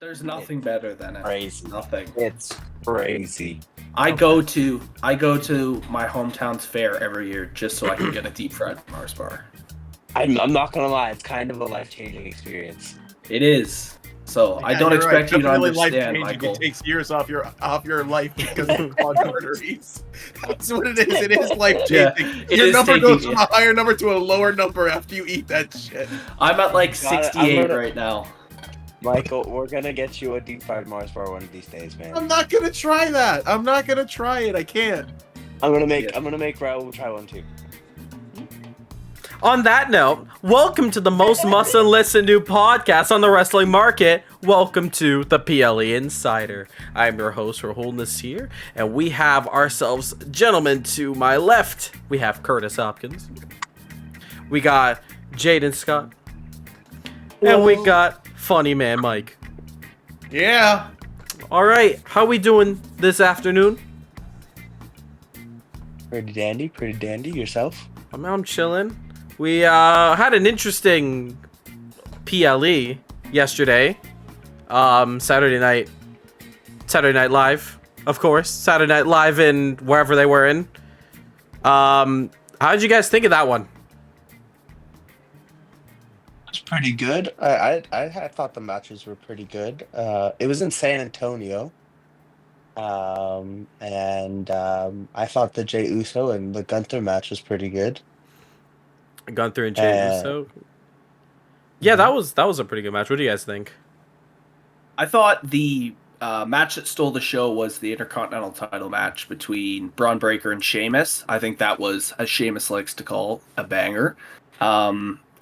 There's nothing better than it. Crazy. Nothing. It's crazy. I go to my hometown's fair every year just so I can get a deep fried Mars bar. I'm not gonna lie, it's kind of a life-changing experience. It is. So I don't expect you to understand, Michael. It takes years off your life because of clogged arteries. That's what it is. It is life-changing. Yeah, your number goes from a higher number to a lower number after you eat that shit. I'm at like 68 right now. Michael, we're gonna get you a deep fried Mars bar one of these days, man. I'm not gonna try that. I'm not gonna try it. I can't. I'm gonna make Rahul try one too. On that note, welcome to the most must-listen to podcast on the wrestling market. Welcome to the PLE Insider. I'm your host, Rahul here, and we have ourselves gentlemen to my left. We have Curtis Hopkins. We got Jayden Scott. And we got Funny Man Mike. Yeah. All right, how we doing this afternoon? Pretty dandy. Yourself? I'm chilling. We had an interesting PLE yesterday. Saturday Night Live, of course. Saturday Night Live in wherever they were in. How did you guys think of that one? It's pretty good. I thought the matches were pretty good. It was in San Antonio. I thought the Jey Uso and the Gunther match was pretty good. Gunther and Jey Uso. Yeah, that was a pretty good match. What do you guys think? I thought the match that stole the show was the Intercontinental title match between Braun Breaker and Sheamus. I think that was, as Sheamus likes to call, a banger.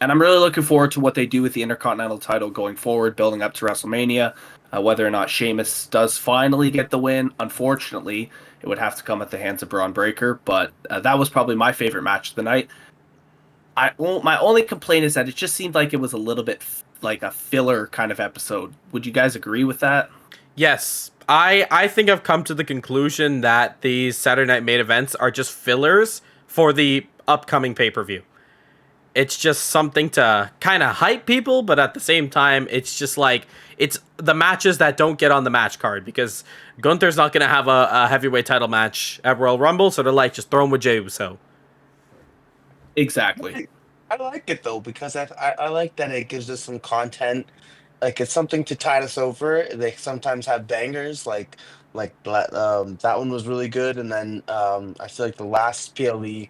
And I'm really looking forward to what they do with the Intercontinental title going forward, building up to WrestleMania. Whether or not Sheamus does finally get the win, unfortunately, it would have to come at the hands of Braun Breaker. But that was probably my favorite match of the night. My only complaint is that it just seemed like it was a little bit like a filler kind of episode. Would you guys agree with that? Yes. I think I've come to the conclusion that these Saturday Night main events are just fillers for the upcoming pay-per-view. It's just something to kind of hype people, but at the same time, it's just like, it's the matches that don't get on the match card, because Gunther's not going to have a heavyweight title match at Royal Rumble, so they're like, just throw him with Jey Uso. Exactly. I like it though, because I like that it gives us some content. Like, it's something to tide us over. They sometimes have bangers, like that one was really good, and then I feel like the last PLE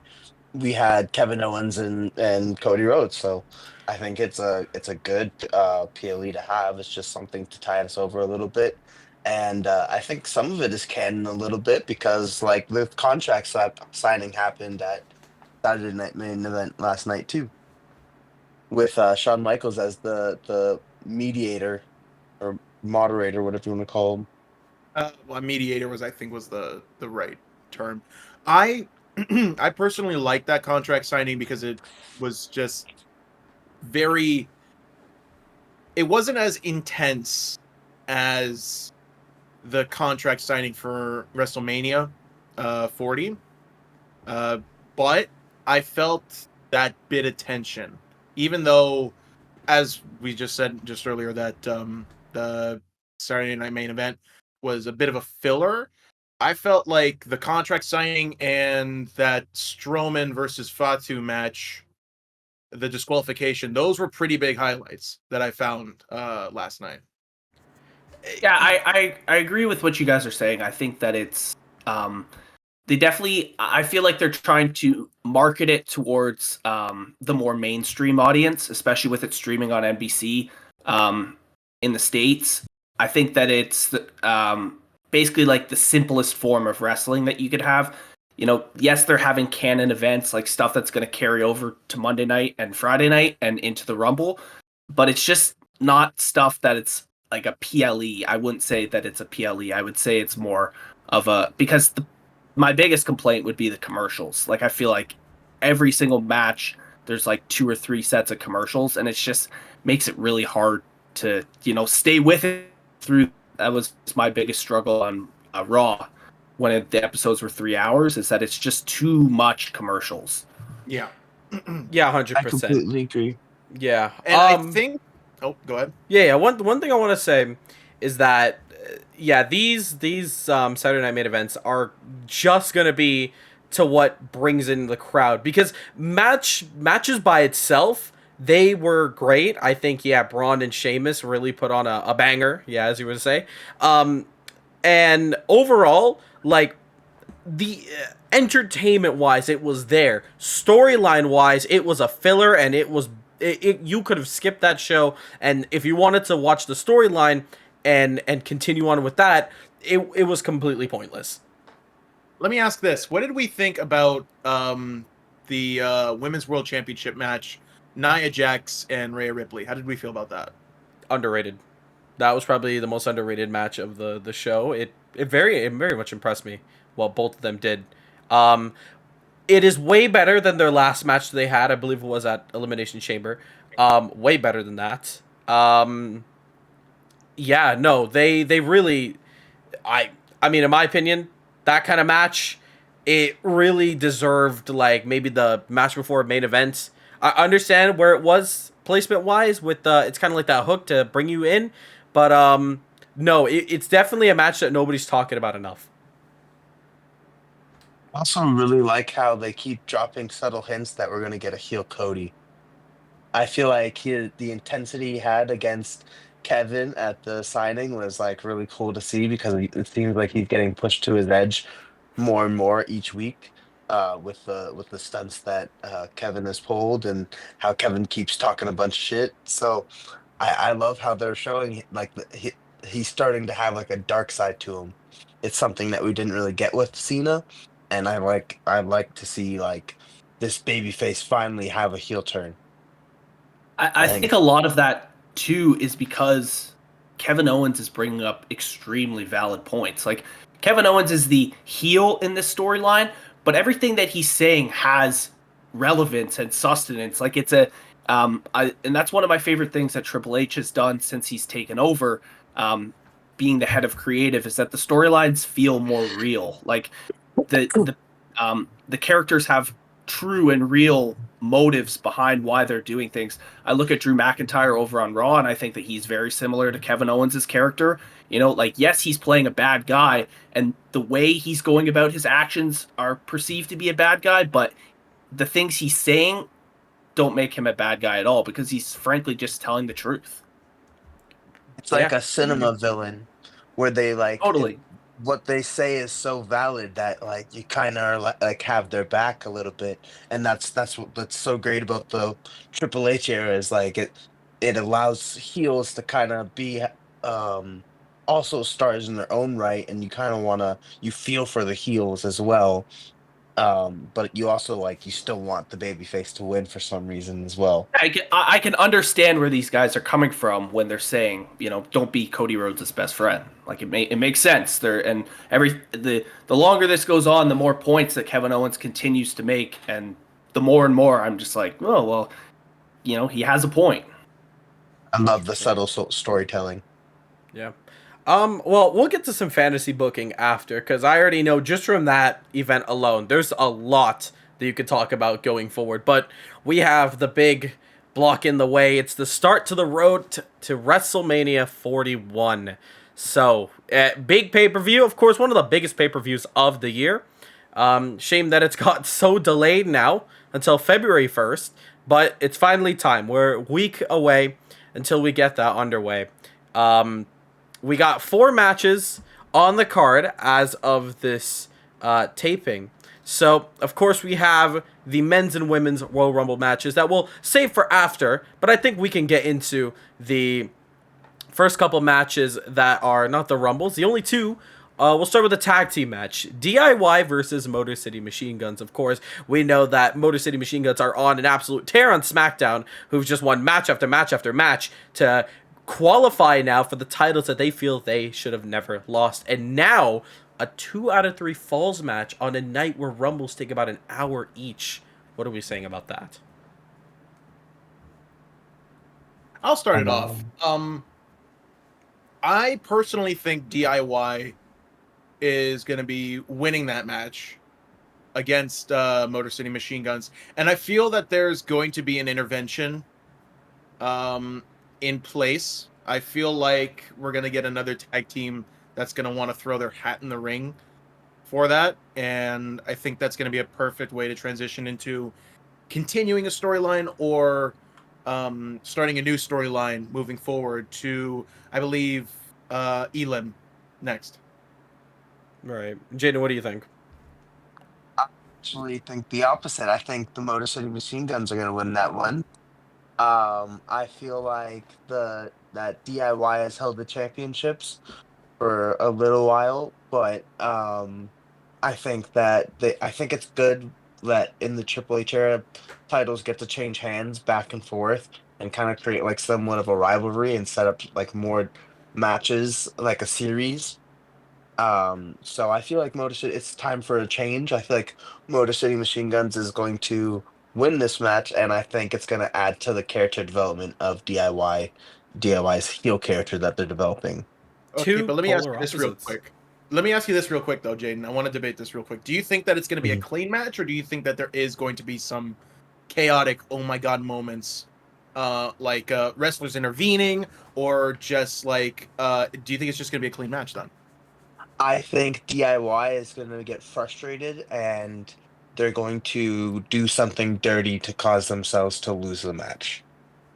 we had Kevin Owens and Cody Rhodes, so I think it's a good PLE to have. It's just something to tide us over a little bit, and I think some of it is canon a little bit, because like the contract signing happened at Saturday Night main event last night too, with Shawn Michaels as the mediator or moderator, whatever you want to call him. Well, mediator was the right term. I personally like that contract signing because it was just it wasn't as intense as the contract signing for WrestleMania 40, but I felt that bit of tension, even though, as we just said just earlier, that the Saturday Night main event was a bit of a filler. I felt like the contract signing and that Strowman versus Fatu match, the disqualification, those were pretty big highlights that I found last night. Yeah, I agree with what you guys are saying. I think that it's I feel like they're trying to market it towards the more mainstream audience, especially with it streaming on NBC in the States. I think that it's basically like the simplest form of wrestling that you could have. You know, yes, they're having canon events, like stuff that's going to carry over to Monday night and Friday night and into the Rumble, but it's just not stuff that it's like a PLE. I wouldn't say that it's a PLE. I would say it's more of because my biggest complaint would be the commercials. Like, I feel like every single match, there's like 2 or 3 sets of commercials, and it's just makes it really hard to, stay with it through. That was my biggest struggle on Raw when the episodes were 3 hours, is that it's just too much commercials. Yeah. Yeah, 100%. I completely agree. Yeah. And I think... Oh, go ahead. Yeah. One thing I want to say is that yeah, these Saturday Night main events are just gonna be to what brings in the crowd, because matches by itself, they were great. I think, yeah, Braun and Sheamus really put on a banger, yeah, as you would say. And overall, like, the entertainment wise, it was there. Storyline wise, it was a filler, and you could have skipped that show, and if you wanted to watch the storyline and continue on with that, it was completely pointless. Let me ask this: what did we think about the Women's World Championship match, Nia Jax and Rhea Ripley? How did we feel about that? Underrated. That was probably the most underrated match of the show. It very much impressed me. Well, both of them did. It is way better than their last match they had. I believe it was at Elimination Chamber. Way better than that. Yeah, no, they really, I mean, in my opinion, that kind of match, it really deserved, like, maybe the match before main event. I understand where it was placement wise with it's kind of like that hook to bring you in, but no, it's definitely a match that nobody's talking about enough. I also really like how they keep dropping subtle hints that we're going to get a heel Cody. I feel like the intensity he had against Kevin at the signing was like really cool to see, because it seems like he's getting pushed to his edge more and more each week, with the stunts that Kevin has pulled, and how Kevin keeps talking a bunch of shit. So I love how they're showing like he's starting to have like a dark side to him. It's something that we didn't really get with Cena, and I like to see like this babyface finally have a heel turn. I think a lot of that too is because Kevin Owens is bringing up extremely valid points. Like, Kevin Owens is the heel in this storyline, but everything that he's saying has relevance and sustenance. Like, it's and that's one of my favorite things that Triple H has done since he's taken over, being the head of creative, is that the storylines feel more real. Like, the characters have true and real motives behind why they're doing things. I look at Drew McIntyre over on Raw, and I think that he's very similar to Kevin Owens' character. You know, like, yes, he's playing a bad guy, and the way he's going about his actions are perceived to be a bad guy, but the things he's saying don't make him a bad guy at all, because he's frankly just telling the truth. It's like a cinema villain where they like Totally. what they say is so valid that like you kind of like have their back a little bit, and that's what's so great about the Triple H era, is like it allows heels to kind of be also stars in their own right, and you kind of you feel for the heels as well, but you also like you still want the babyface to win for some reason as well. I can understand where these guys are coming from when they're saying, you know, don't be Cody Rhodes' best friend. Like, it makes sense. The longer this goes on, the more points that Kevin Owens continues to make, and the more and more I'm just like, oh well, you know, he has a point. I love the subtle storytelling. Yeah. Well, we'll get to some fantasy booking after, because I already know just from that event alone, there's a lot that you could talk about going forward. But we have the big block in the way. It's the start to the road to WrestleMania 41. So, big pay-per-view, of course, one of the biggest pay-per-views of the year. Shame that it's got so delayed now until February 1st, but it's finally time. We're a week away until we get that underway. We got 4 matches on the card as of this taping. So, of course, we have the men's and women's Royal Rumble matches that we'll save for after, but I think we can get into the first couple matches that are not the Rumbles. The only 2, we'll start with a tag team match. DIY versus Motor City Machine Guns. Of course, we know that Motor City Machine Guns are on an absolute tear on SmackDown, who've just won match after match after match to qualify now for the titles that they feel they should have never lost. And now a 2 out of 3 falls match on a night where Rumbles take about an hour each. What are we saying about that? I'll start it off. I personally think DIY is going to be winning that match against Motor City Machine Guns, and I feel that there's going to be an intervention in place I feel like we're going to get another tag team that's going to want to throw their hat in the ring for that. And I think that's going to be a perfect way to transition into continuing a storyline or starting a new storyline moving forward to, I believe, Elam next. Right. Jayden, what do you think? Actually think the opposite. I think the Motor City Machine Guns are going to win that one. I feel like that DIY has held the championships for a little while, but I think it's good that in the Triple H era, titles get to change hands back and forth and kind of create like somewhat of a rivalry and set up like more matches, like a series. So I feel like Motor City, it's time for a change. I feel like Motor City Machine Guns is going to win this match, and I think it's going to add to the character development of DIY's heel character that they're developing. Okay, Two but let me ask you polar this real opposites. quick. Let me ask you this real quick, though, Jayden. I want to debate this real quick. Do you think that it's going to be a Mhm. clean match, or do you think that there is going to be some chaotic, oh my god moments, like wrestlers intervening, or just like, do you think it's just going to be a clean match then? I think DIY is going to get frustrated and they're going to do something dirty to cause themselves to lose the match.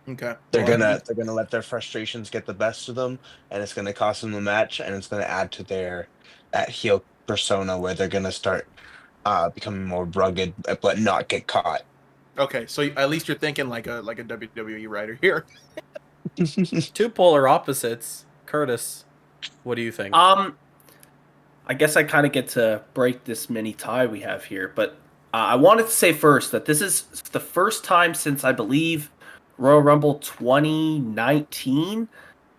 Okay. They're Well, gonna let their frustrations get the best of them, and it's gonna cost them the match, and it's gonna add to their that heel persona where they're gonna start becoming more rugged, but not get caught. okay, so at least you're thinking like a WWE writer here. Two polar opposites. Curtis, what do you think? I guess I kind of get to break this mini tie we have here, but I wanted to say first that this is the first time since I believe Royal Rumble 2019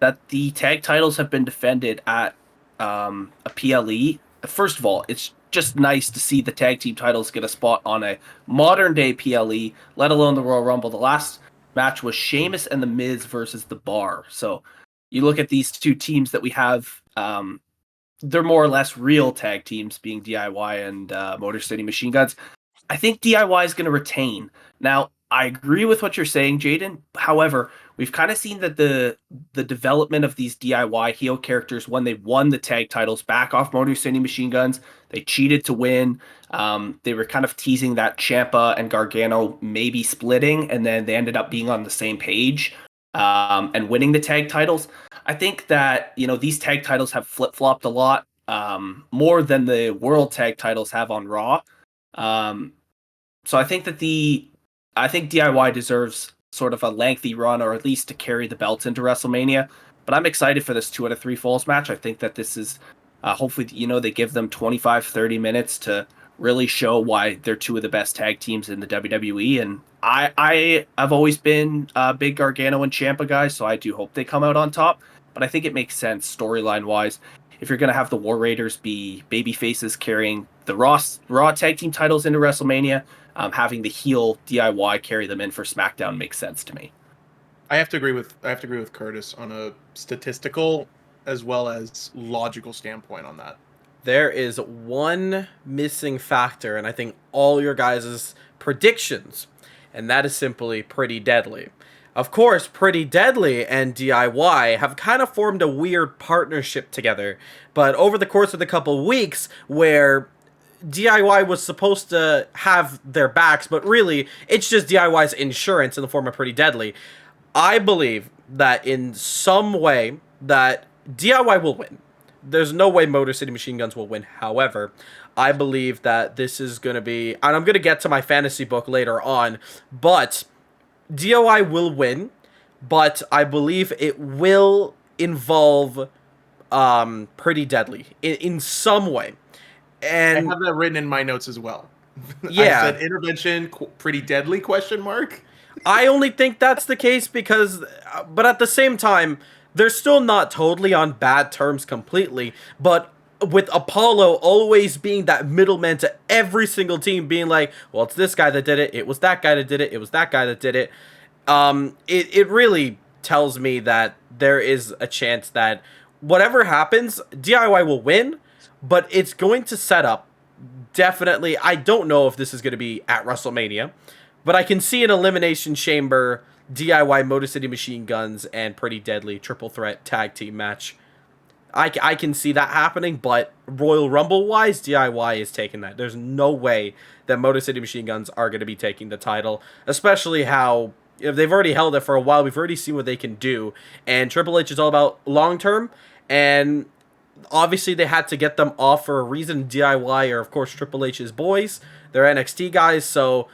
that the tag titles have been defended at a PLE. First of all, it's just nice to see the tag team titles get a spot on a modern day PLE, let alone the Royal Rumble. The last match was Sheamus and The Miz versus The Bar. So you look at these two teams that we have. They're more or less real tag teams, being DIY and Motor City Machine Guns. I think DIY is going to retain. Now, I agree with what you're saying, Jayden. However, we've kind of seen that the development of these DIY heel characters when they won the tag titles back off Motor City Machine Guns, they cheated to win. They were kind of teasing that Ciampa and Gargano maybe splitting, and then they ended up being on the same page and winning the tag titles. I think that these tag titles have flip flopped a lot more than the world tag titles have on Raw. So I think that I think DIY deserves sort of a lengthy run, or at least to carry the belts into WrestleMania. But I'm excited for this 2 out of 3 falls match. I think that this is hopefully they give them 25-30 minutes to really show why they're two of the best tag teams in the WWE. And I've always been a big Gargano and Ciampa guy, so I do hope they come out on top. But I think it makes sense storyline wise if you're going to have the War Raiders be baby faces carrying the Raw tag team titles into WrestleMania. Having the heel DIY carry them in for SmackDown makes sense to me. I have to agree with Curtis on a statistical as well as logical standpoint on that. There is one missing factor, and I think all your guys' predictions, and that is simply Pretty Deadly. Of course, Pretty Deadly and DIY have kind of formed a weird partnership together, but over the course of the couple weeks where DIY was supposed to have their backs, but really, it's just DIY's insurance in the form of Pretty Deadly. I believe that in some way that DIY will win. There's no way Motor City Machine Guns will win. However, I believe that this is going to be, and I'm going to get to my fantasy book later on, but DIY will win, but I believe it will involve Pretty Deadly in some way. And I have that written in my notes as well. Yeah. I said intervention, Pretty Deadly, question mark. I only think that's the case because, but at the same time, they're still not totally on bad terms completely, but with Apollo always being that middleman to every single team being like, well, it's this guy that did it, it was that guy that did it, it was that guy that did it, it really tells me that there is a chance that whatever happens, DIY will win, but it's going to set up, definitely, I don't know if this is going to be at WrestleMania, but I can see an Elimination Chamber DIY Motor City Machine Guns and Pretty Deadly triple threat tag team match. I can see that happening, but Royal Rumble wise, DIY is taking that. There's no way that Motor City Machine Guns are going to be taking the title, especially how if they've already held it for a while. We've already seen what they can do, and Triple H is all about long term, and obviously they had to get them off for a reason. DIY are of course Triple H's boys, they're NXT guys, so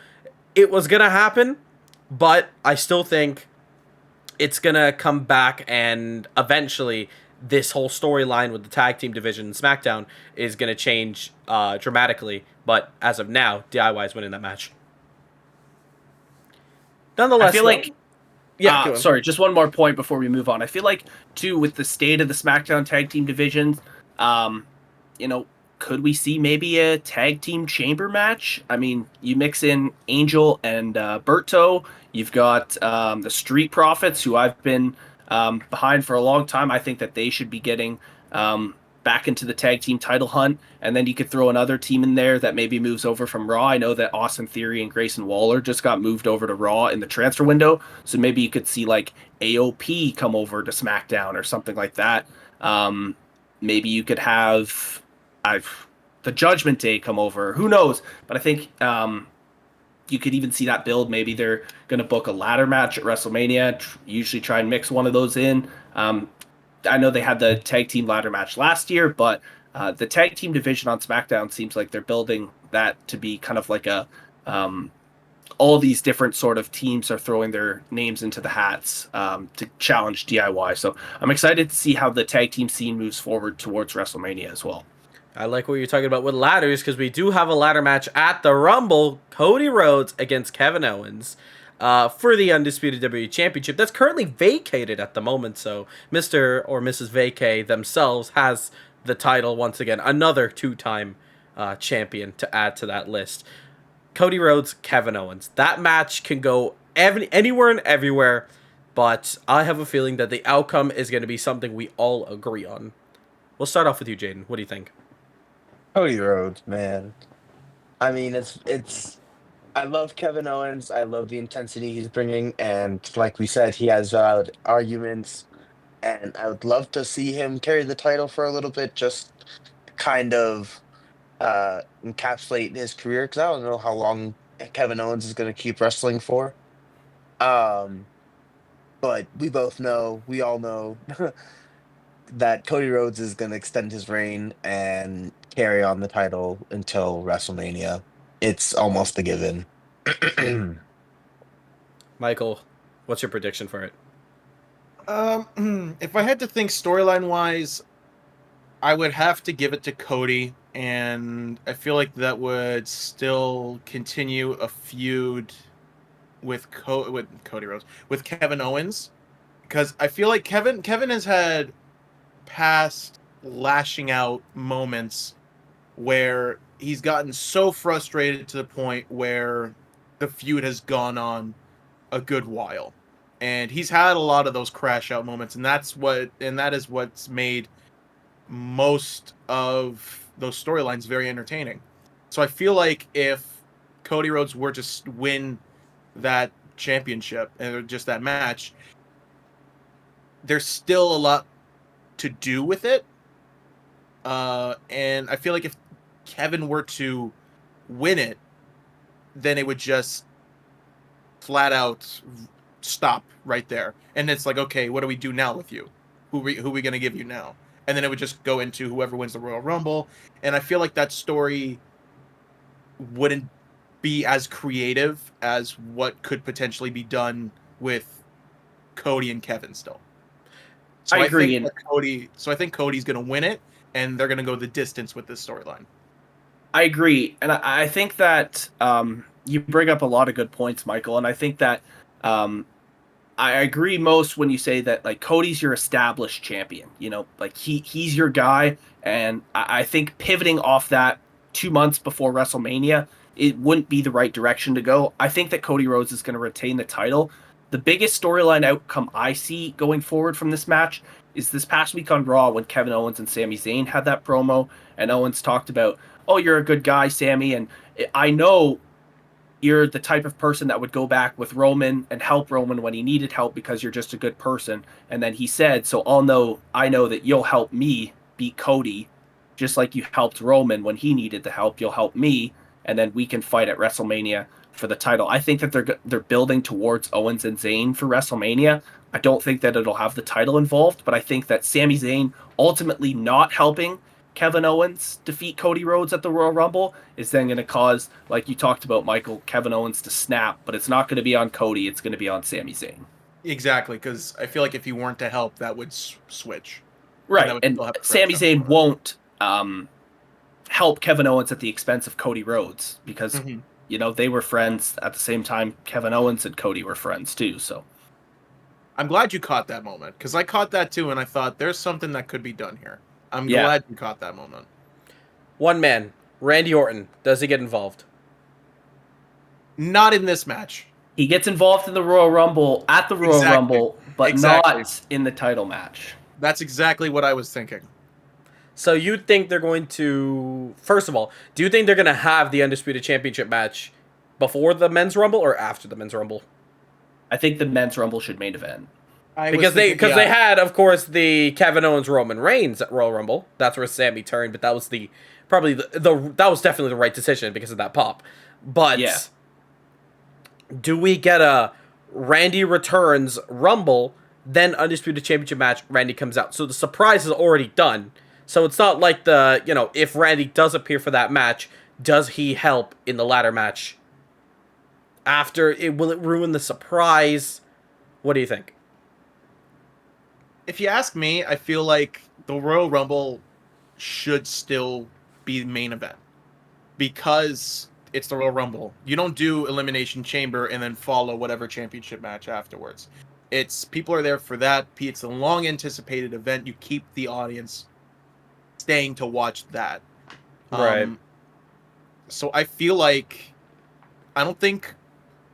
it was gonna happen, but I still think it's gonna come back, and eventually this whole storyline with the tag team division in SmackDown is going to change dramatically. But as of now, DIY is winning that match. Nonetheless, I feel like... Yeah, sorry, just one more point before we move on. I feel like, too, with the state of the SmackDown tag team divisions, could we see maybe a tag team chamber match? I mean, you mix in Angel and Berto. You've got the Street Profits, who I've been... behind for a long time. I think that they should be getting back into the tag team title hunt, and then you could throw another team in there that maybe moves over from Raw. I know that Austin Theory and Grayson Waller just got moved over to Raw in the transfer window, so maybe you could see like AOP come over to SmackDown or something like that. Maybe you could have the Judgment Day come over. Who knows? But I think you could even see that build. Maybe they're going to book a ladder match at WrestleMania, usually try and mix one of those in. I know they had the tag team ladder match last year, but the tag team division on SmackDown seems like they're building that to be kind of like a all these different sort of teams are throwing their names into the hats to challenge DIY. So I'm excited to see how the tag team scene moves forward towards WrestleMania as well. I like what you're talking about with ladders, because we do have a ladder match at the Rumble. Cody Rhodes against Kevin Owens for the Undisputed WWE Championship. That's currently vacated at the moment, so Mr. or Mrs. Vacay themselves has the title once again. Another two-time champion to add to that list. Cody Rhodes, Kevin Owens. That match can go anywhere and everywhere, but I have a feeling that the outcome is going to be something we all agree on. We'll start off with you, Jayden. What do you think? Cody Rhodes, man. I mean, it's. I love Kevin Owens. I love the intensity he's bringing, and like we said, he has valid arguments. And I would love to see him carry the title for a little bit, just kind of encapsulate his career, because I don't know how long Kevin Owens is going to keep wrestling for. But we all know that Cody Rhodes is going to extend his reign and carry on the title until WrestleMania. It's almost a given. Michael, what's your prediction for it? If I had to think storyline wise, I would have to give it to Cody, and I feel like that would still continue a feud with Cody Rhodes, with Kevin Owens, because I feel like Kevin has had past lashing out moments where he's gotten so frustrated to the point where the feud has gone on a good while, and he's had a lot of those crash out moments, and that is what's made most of those storylines very entertaining. So I feel like if Cody Rhodes were to win that championship and just that match, there's still a lot to do with it, and I feel like if Kevin were to win it, then it would just flat out stop right there, and it's like, okay, what do we do now with you? Who are we going to give you now? And then it would just go into whoever wins the Royal Rumble, and I feel like that story wouldn't be as creative as what could potentially be done with Cody and Kevin still. So I agree. I think Cody's going to win it, and they're going to go the distance with this storyline. I agree, and I think that you bring up a lot of good points, Michael, and I think that I agree most when you say that, like, Cody's your established champion. You know, like he's your guy, and I think pivoting off that 2 months before WrestleMania, it wouldn't be the right direction to go. I think that Cody Rhodes is going to retain the title. The biggest storyline outcome I see going forward from this match is this past week on Raw when Kevin Owens and Sami Zayn had that promo, and Owens talked about, oh, you're a good guy, Sammy, and I know you're the type of person that would go back with Roman and help Roman when he needed help because you're just a good person. And then he said, so I know that you'll help me beat Cody, just like you helped Roman when he needed the help. You'll help me, and then we can fight at WrestleMania for the title. I think that they're building towards Owens and Zayn for WrestleMania. I don't think that it'll have the title involved, but I think that Sami Zayn ultimately not helping Kevin Owens defeat Cody Rhodes at the Royal Rumble is then going to cause, like you talked about, Michael, Kevin Owens to snap, but it's not going to be on Cody. It's going to be on Sami Zayn. Exactly, because I feel like if he weren't to help, that would switch. Right, and Sami Zayn won't help Kevin Owens at the expense of Cody Rhodes because, you know, they were friends at the same time Kevin Owens and Cody were friends too, so. I'm glad you caught that moment, because I caught that too, and I thought there's something that could be done here. I'm glad you caught that moment. One man, Randy Orton. Does he get involved? Not in this match. He gets involved in the Royal Rumble, at the Royal Rumble, but not in the title match. That's exactly what I was thinking. So you think they're going to... First of all, do you think they're going to have the Undisputed Championship match before the Men's Rumble or after the Men's Rumble? I think the Men's Rumble should main event. Because they had, of course, the Kevin Owens Roman Reigns at Royal Rumble. That's where Sami turned, but that was that was definitely the right decision because of that pop. But do we get a Randy returns Rumble, then Undisputed Championship match, Randy comes out? So the surprise is already done. So it's not like if Randy does appear for that match, does he help in the ladder match? Will it ruin the surprise? What do you think? If you ask me, I feel like the Royal Rumble should still be the main event because it's the Royal Rumble. You don't do Elimination Chamber and then follow whatever championship match afterwards. People are there for that. It's a long anticipated event. You keep the audience staying to watch that. Right. So I feel like I don't think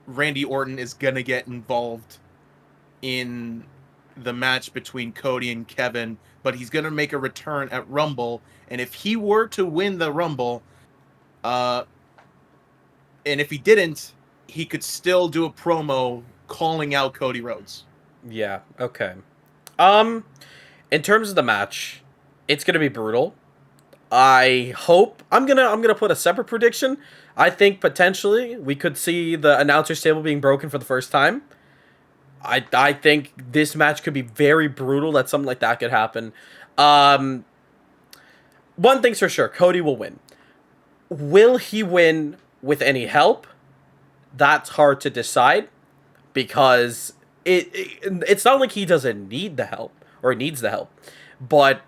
Randy Orton is gonna get involved in the match between Cody and Kevin, but he's going to make a return at Rumble, and if he were to win the Rumble, and if he didn't, he could still do a promo calling out Cody Rhodes. Yeah, okay. In terms of the match, it's going to be brutal. I hope I'm gonna put a separate prediction. I think potentially we could see the announcer's table being broken for the first time. I think this match could be very brutal, that something like that could happen. One thing's for sure, Cody will win. Will he win with any help? That's hard to decide because it's not like he doesn't need the help or needs the help. But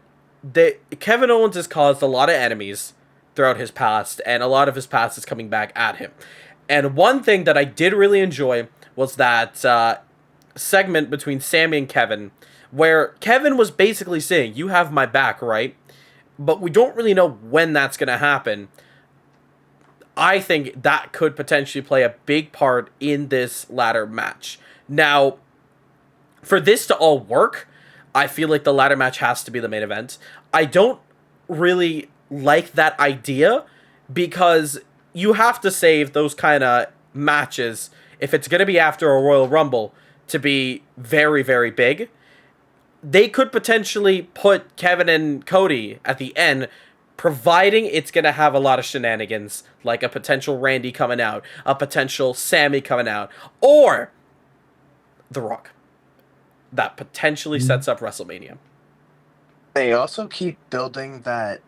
Kevin Owens has caused a lot of enemies throughout his past, and a lot of his past is coming back at him. And one thing that I did really enjoy was that segment between Sami and Kevin, where Kevin was basically saying, you have my back, right? But we don't really know when that's going to happen. I think that could potentially play a big part in this ladder match. Now, for this to all work, I feel like the ladder match has to be the main event. I don't really like that idea because you have to save those kind of matches if it's going to be after a Royal Rumble to be very, very big. They could potentially put Kevin and Cody at the end, providing it's going to have a lot of shenanigans, like a potential Randy coming out, a potential Sami coming out, or The Rock. That potentially sets up WrestleMania. They also keep building that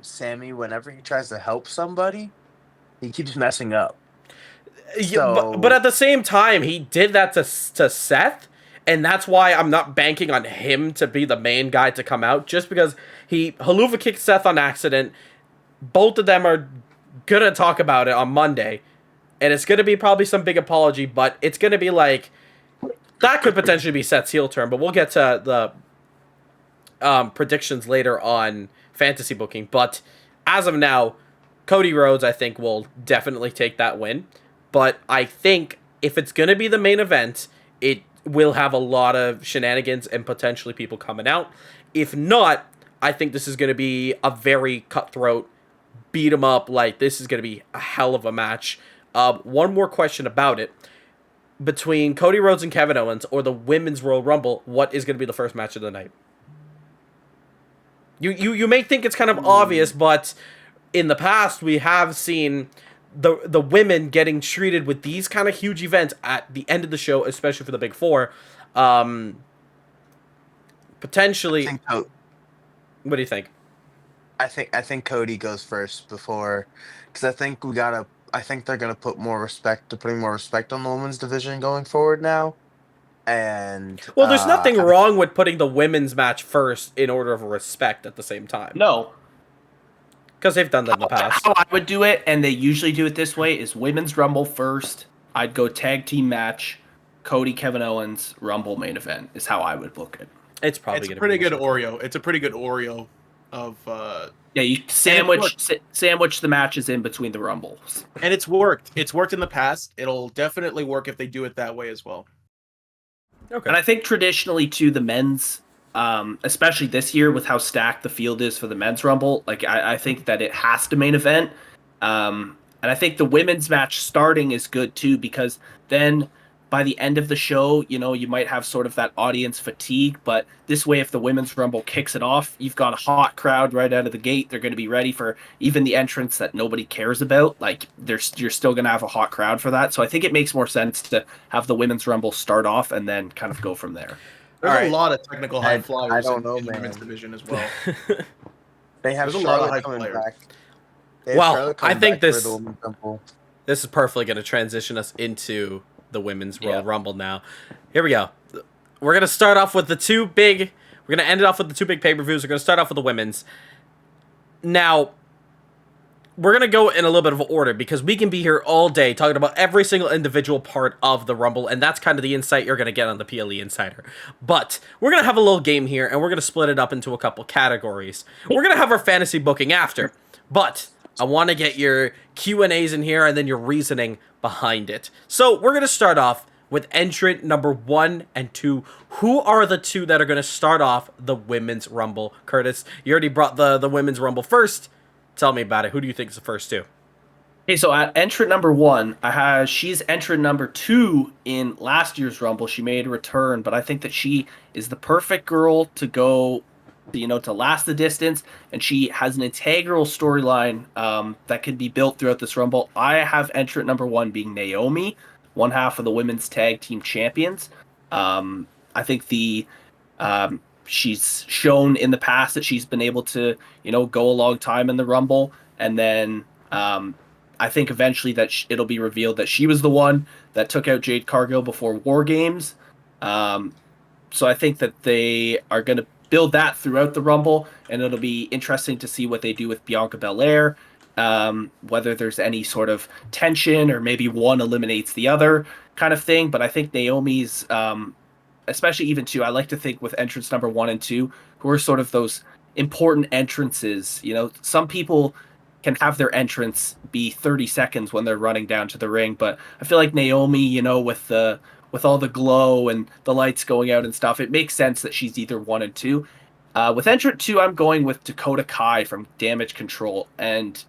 Sami, whenever he tries to help somebody, he keeps messing up. Yeah, but at the same time, he did that to Seth, and that's why I'm not banking on him to be the main guy to come out, just because he haluva kicked Seth on accident. Both of them are going to talk about it on Monday, and it's going to be probably some big apology, but it's going to be like, that could potentially be Seth's heel turn, but we'll get to the predictions later on fantasy booking. But as of now, Cody Rhodes, I think, will definitely take that win. But I think if it's going to be the main event, it will have a lot of shenanigans and potentially people coming out. If not, I think this is going to be a very cutthroat, beat 'em up. Like, this is going to be a hell of a match. One more question about it. Between Cody Rhodes and Kevin Owens or the Women's Royal Rumble, what is going to be the first match of the night? You may think it's kind of obvious, but in the past we have seen the women getting treated with these kind of huge events at the end of the show, especially for the Big Four. Potentially. What do you think? I think Cody goes first before, because I think they're gonna putting more respect on the women's division going forward now. And well, there's nothing wrong with putting the women's match first in order of respect at the same time. No, because they've done that in the past. How I would do it, and they usually do it this way, is Women's Rumble first. I'd go tag team match, Cody, Kevin Owens, Rumble main event is how I would book it. It's probably a pretty good Oreo. It's a pretty good Oreo of yeah, you sandwich the matches in between the Rumbles. And it's worked. It's worked in the past. It'll definitely work if they do it that way as well. Okay. And I think traditionally too, the men's, especially this year with how stacked the field is for the men's Rumble, like I think that it has to main event. And I think the women's match starting is good too, because then by the end of the show, you know, you might have sort of that audience fatigue, but this way, if the women's Rumble kicks it off, you've got a hot crowd right out of the gate. They're going to be ready for even the entrance that nobody cares about. Like, you're still going to have a hot crowd for that. So I think it makes more sense to have the women's Rumble start off and then kind of go from there. There's a lot of technical high flyers in the women's division as well. They have a lot of high coming back. Well, I think this is perfectly going to transition us into the Women's Royal Rumble now. Here we go. We're going to start off with the two big... We're going to end it off with the two big pay-per-views. We're going to start off with the women's. Now, we're going to go in a little bit of order because we can be here all day talking about every single individual part of the Rumble, and that's kind of the insight you're going to get on the PLE Insider. But we're going to have a little game here, and we're going to split it up into a couple categories. We're going to have our fantasy booking after, but I want to get your Q&As in here and then your reasoning behind it. So we're going to start off with entrant number 1 and 2. Who are the two that are going to start off the Women's Rumble? Curtis, you already brought the Women's Rumble first. Tell me about it. Who do you think is the first two? Okay, so at entrant number 1, she's entrant number 2 in last year's Rumble. She made a return, but I think that she is the perfect girl to go, you know, to last the distance, and she has an integral storyline that can be built throughout this Rumble. I have entrant number 1 being Naomi, one half of the women's tag team champions. I think she's shown in the past that she's been able to, you know, go a long time in the Rumble, and then I think eventually that it'll be revealed that she was the one that took out Jade Cargill before War Games. So I think that they are going to build that throughout the Rumble, and it'll be interesting to see what they do with Bianca Belair, whether there's any sort of tension or maybe one eliminates the other kind of thing. But I think Naomi's, especially even two, I like to think with entrance number 1 and 2, who are sort of those important entrances. You know, some people can have their entrance be 30 seconds when they're running down to the ring, but I feel like Naomi, you know, with all the glow and the lights going out and stuff, it makes sense that she's either 1 and 2. With entrant 2, I'm going with Dakota Kai from Damage Control. And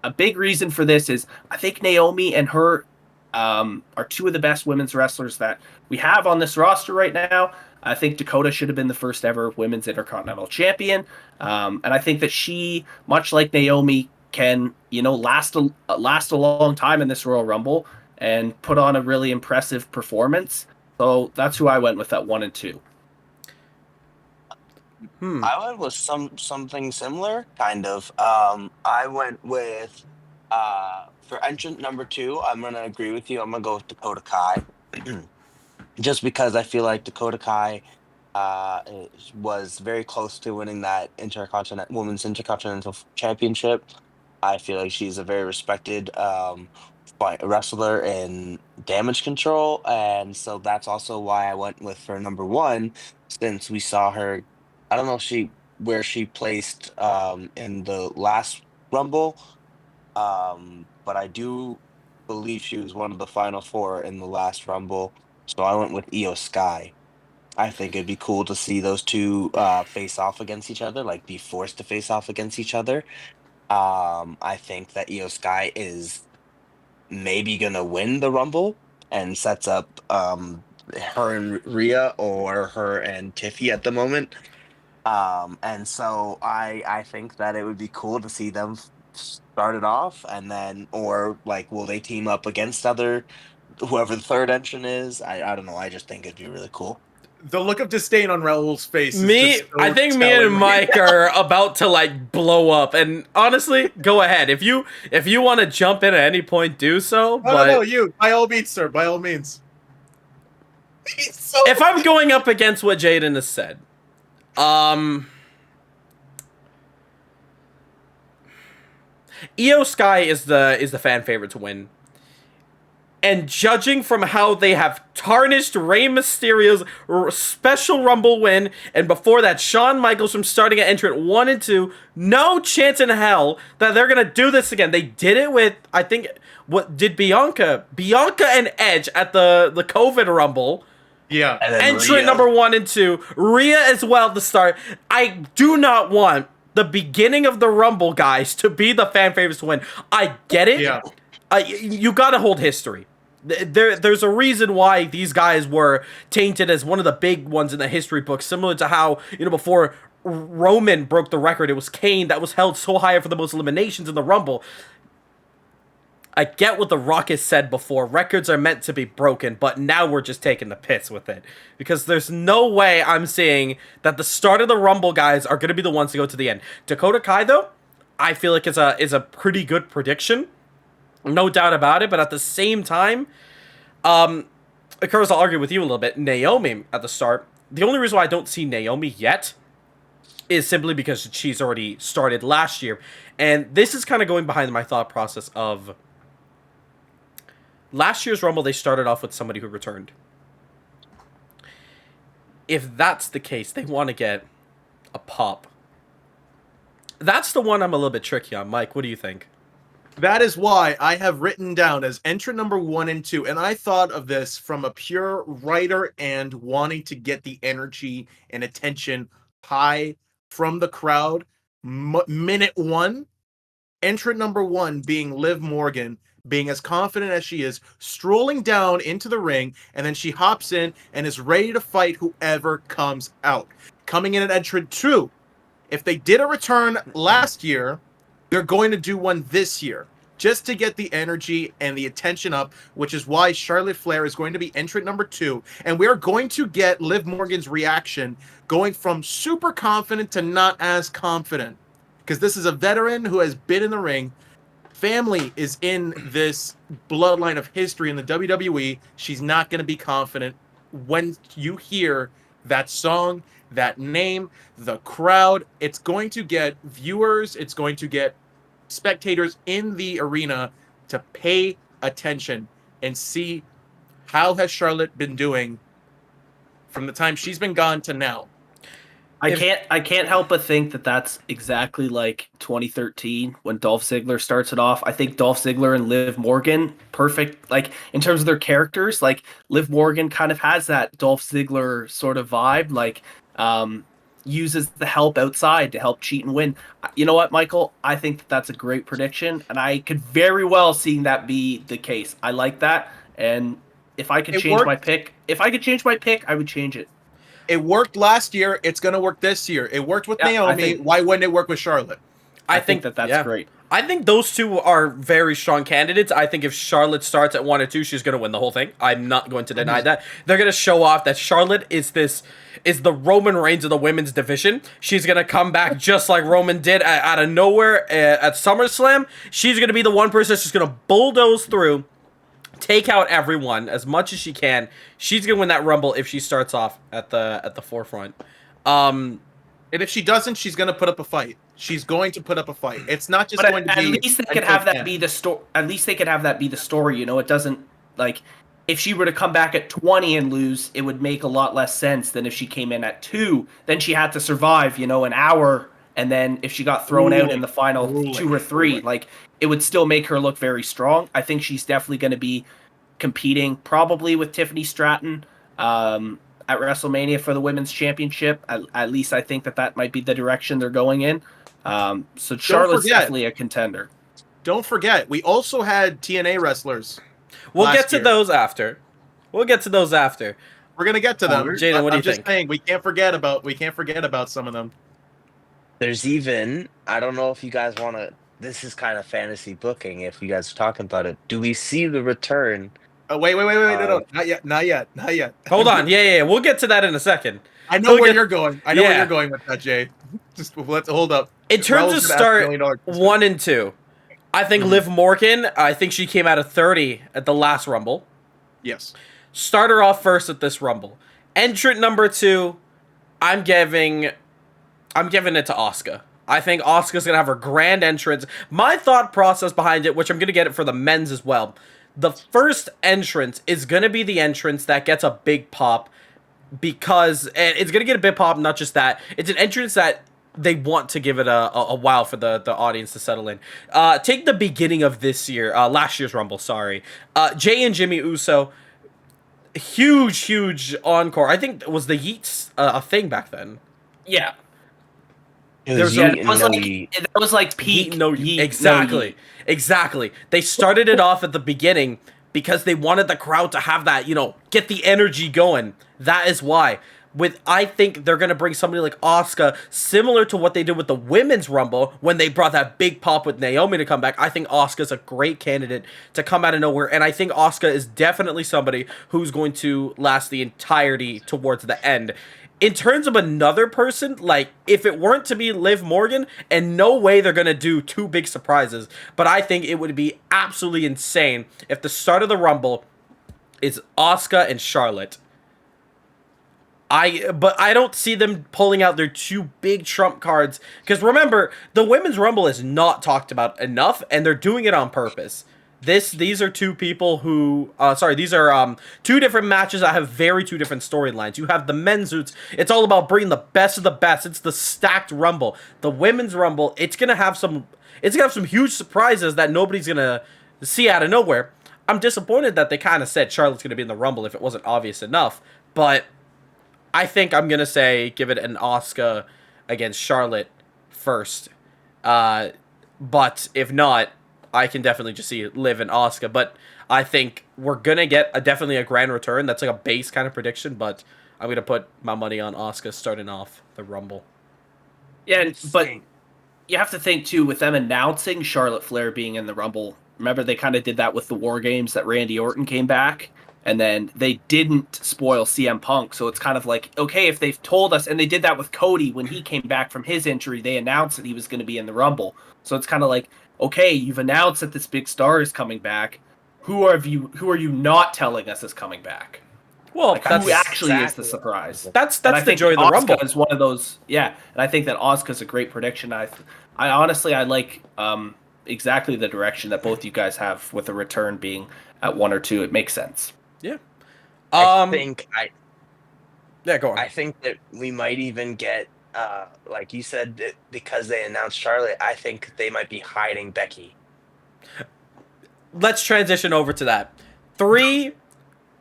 a big reason for this is I think Naomi and her are two of the best women's wrestlers that we have on this roster right now. I think Dakota should have been the first ever women's Intercontinental Champion. And I think that she, much like Naomi, can, you know, last a long time in this Royal Rumble and put on a really impressive performance. So that's who I went with at 1 and 2. I went with something similar, kind of. I went with for entrant number 2. I'm gonna agree with you. I'm gonna go with Dakota Kai, just because I feel like Dakota Kai was very close to winning that women's intercontinental championship. I feel like she's a very respected wrestler in Damage Control, and so that's also why I went with for number 1, since we saw her. I don't know where she placed in the last Rumble, but I do believe she was one of the final 4 in the last Rumble. So I went with Io Sky. I think it'd be cool to see those two face off against each other, like be forced to face off against each other. I think that Io Sky is maybe gonna win the Rumble and sets up her and Rhea or her and Tiffy at the moment. And so I think that it would be cool to see them start it off, and then, or like, will they team up against whoever the third entrant is? I don't know. I just think it'd be really cool. The look of disdain on Rahul's face is just so I think me telling and right Mike now. are about to like blow up. And honestly, go ahead. If you want to jump in at any point, do so. But No, you. By all means, sir. By all means. He's so if I'm going up against what Jayden has said, Io Sky is the fan favorite to win. And judging from how they have tarnished Rey Mysterio's special Rumble win, and before that, Shawn Michaels from starting at entrant 1 and 2, no chance in hell that they're gonna do this again. They did it with, I think, what did Bianca and Edge at the COVID Rumble. Yeah. And then Entrant Rhea. number 1 and 2, Rhea as well to start. I do not want the beginning of the Rumble guys to be the fan favorites to win. I get it. Yeah. You gotta hold history. There's a reason why these guys were tainted as one of the big ones in the history books, similar to how, before Roman broke the record, it was Kane that was held so high for the most eliminations in the Rumble. I get what The Rock has said before. Records are meant to be broken, but now we're just taking the piss with it. Because there's no way I'm seeing that the start of the Rumble guys are going to be the ones to go to the end. Dakota Kai, though, I feel like is a pretty good prediction. No doubt about it, but at the same time, of course, I'll argue with you a little bit. Naomi at the start. The only reason why I don't see Naomi yet is simply because she's already started last year. And this is kind of going behind my thought process of last year's Rumble, they started off with somebody who returned. If that's the case, they want to get a pop. That's the one I'm a little bit tricky on. Mike, what do you think? That is why I have written down as entrant number 1 and 2. And I thought of this from a pure writer and wanting to get the energy and attention high from the crowd. Minute 1, entrant number 1 being Liv Morgan, being as confident as she is, strolling down into the ring, and then she hops in and is ready to fight whoever comes out. Coming in at entrant 2, if they did a return last year, they're going to do one this year just to get the energy and the attention up, which is why Charlotte Flair is going to be entrant number 2. And we're going to get Liv Morgan's reaction going from super confident to not as confident. Because this is a veteran who has been in the ring. Family is in this bloodline of history in the WWE. She's not going to be confident. When you hear that song, that name, the crowd, it's going to get viewers, it's going to get spectators in the arena to pay attention and see how has Charlotte been doing from the time she's been gone to now. I can't help but think that that's exactly like 2013 when Dolph Ziggler starts it off. I think Dolph Ziggler and Liv Morgan, perfect, like in terms of their characters, like Liv Morgan kind of has that Dolph Ziggler sort of vibe, like uses the help outside to help cheat and win. You know what, Michael? I think that that's a great prediction, and I could very well see that be the case. I like that, and if I could change my pick, I would change it. It worked last year. It's going to work this year. It worked with Naomi. Why wouldn't it work with Charlotte? I think that's great. I think those two are very strong candidates. I think if Charlotte starts at 1 or 2, she's going to win the whole thing. I'm not going to deny that. They're going to show off that Charlotte is the Roman Reigns of the women's division. She's going to come back just like Roman did out of nowhere at SummerSlam. She's going to be the one person that's just going to bulldoze through, take out everyone as much as she can. She's going to win that Rumble if she starts off at the forefront. And if she doesn't, she's going to put up a fight. She's going to put up a fight. It's not just going to be. At least they could have that be the story. At least they could have that be the story. You know, it doesn't like if she were to come back at 20 and lose, it would make a lot less sense than if she came in at 2. Then she had to survive, an hour, and then if she got thrown out in the final 2 or 3, like it would still make her look very strong. I think she's definitely going to be competing probably with Tiffany Stratton at WrestleMania for the women's championship. At least I think that might be the direction they're going in. So Charlotte's definitely a contender. don't forget, we also had TNA wrestlers. We'll last get to year. those after. We're gonna get to them. Jayden, what do you I'm just think? saying we can't forget about some of them. There's even, I don't know if you guys want to. This is kind of fantasy booking. If you guys are talking about it, do we see the return? Oh, wait, no, not yet. Hold on. Yeah. We'll get to that in a second. I know We'll where get- you're going. I know where Yeah. you're going with that, Jay. Just let's hold up. In terms Rahul's of gonna ask start $1 million. 1 and 2, I think Liv Morgan, I think she came out of 30 at the last Rumble. Yes. Start her off first at this Rumble. Entrant number 2, I'm giving it to Asuka. I think Asuka's gonna have her grand entrance. My thought process behind it, which I'm gonna get it for the men's as well. The first entrance is gonna be the entrance that gets a big pop, because it's gonna get a big pop. Not just that, it's an entrance that they want to give it a wow for the audience to settle in. Take the beginning of this year, last year's Rumble. Sorry, Jay and Jimmy Uso. Huge encore. I think was the Yeets a thing back then. Yeah. It There's was a- Yeet That and was no like Yeet. that was like peak. Yeet, no Yeet, Yeet. no Exactly. Yeet. Exactly. They started it off at the beginning because they wanted the crowd to have that, get the energy going. That is why. I think they're going to bring somebody like Asuka, similar to what they did with the Women's Rumble when they brought that big pop with Naomi to come back. I think Asuka's a great candidate to come out of nowhere, and I think Asuka is definitely somebody who's going to last the entirety towards the end. In terms of another person, like, if it weren't to be Liv Morgan, and no way they're going to do 2 big surprises, but I think it would be absolutely insane if the start of the Rumble is Asuka and Charlotte. But I don't see them pulling out their 2 big trump cards, because remember, the Women's Rumble is not talked about enough, and they're doing it on purpose. These are 2 people who, these are 2 different matches that have 2 different storylines. You have the men's suits. It's all about bringing the best of the best. It's the stacked Rumble. The Women's Rumble, it's gonna have some huge surprises that nobody's gonna see out of nowhere. I'm disappointed that they kind of said Charlotte's gonna be in the Rumble if it wasn't obvious enough, but I think I'm gonna say give it an Asuka against Charlotte first. But if not, I can definitely just see Liv and Asuka. But I think we're gonna get definitely a grand return. That's like a base kind of prediction, but I'm gonna put my money on Asuka starting off the Rumble. Yeah, but you have to think too, with them announcing Charlotte Flair being in the Rumble. Remember, they kind of did that with the War Games that Randy Orton came back, and then they didn't spoil CM Punk. So it's kind of like, okay, if they've told us, and they did that with Cody when he came back from his injury, they announced that he was going to be in the Rumble. So it's kind of like, okay, you've announced that this big star is coming back. Who are you not telling us is coming back? Well, Like, that's who actually is the exactly- surprise? that's And I the think joy of the Asuka Rumble. is one of those. Yeah, and I think that Asuka's a great prediction. I honestly like exactly the direction that both you guys have with the return being at 1 or 2. It makes sense. Yeah. I think Yeah, go on. I think that we might even get, like you said, because they announced Charlotte. I think they might be hiding Becky. Let's transition over to that. 3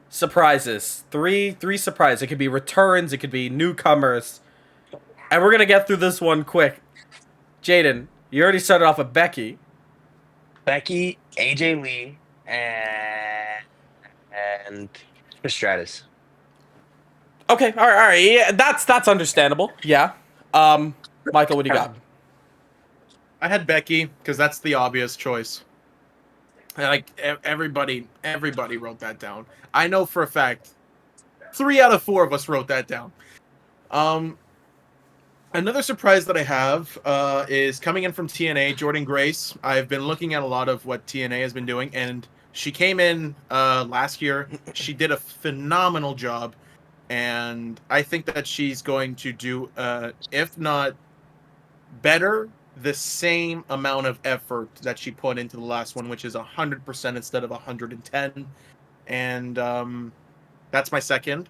surprises. Three surprises. It could be returns. It could be newcomers. And we're going to get through this one quick. Jayden, you already started off with Becky. Becky, AJ Lee, and Trish Stratus. Okay, all right. Yeah, that's understandable. Yeah. Michael, what do you got? I had Becky because that's the obvious choice. Like everybody wrote that down. I know for a fact 3 out of 4 of us wrote that down. Another surprise that I have is coming in from TNA, Jordan Grace. I've been looking at a lot of what TNA has been doing, and she came in last year. She did a phenomenal job, and I think that she's going to do, if not better, the same amount of effort that she put into the last one, which is 100% instead of 110. And that's my second.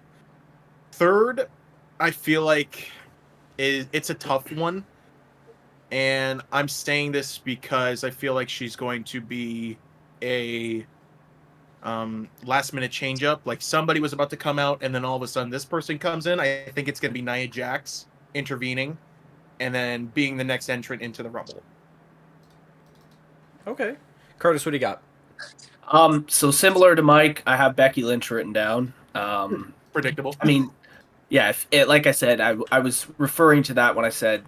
Third, I feel like it's a tough one, and I'm saying this because I feel like she's going to be a last minute change up. Like somebody was about to come out, and then all of a sudden this person comes in. I think it's going to be Nia Jax intervening, and then being the next entrant into the Rumble. Okay. Curtis, what do you got? So similar to Mike, I have Becky Lynch written down. Predictable. I mean, yeah, like I said, I was referring to that when I said,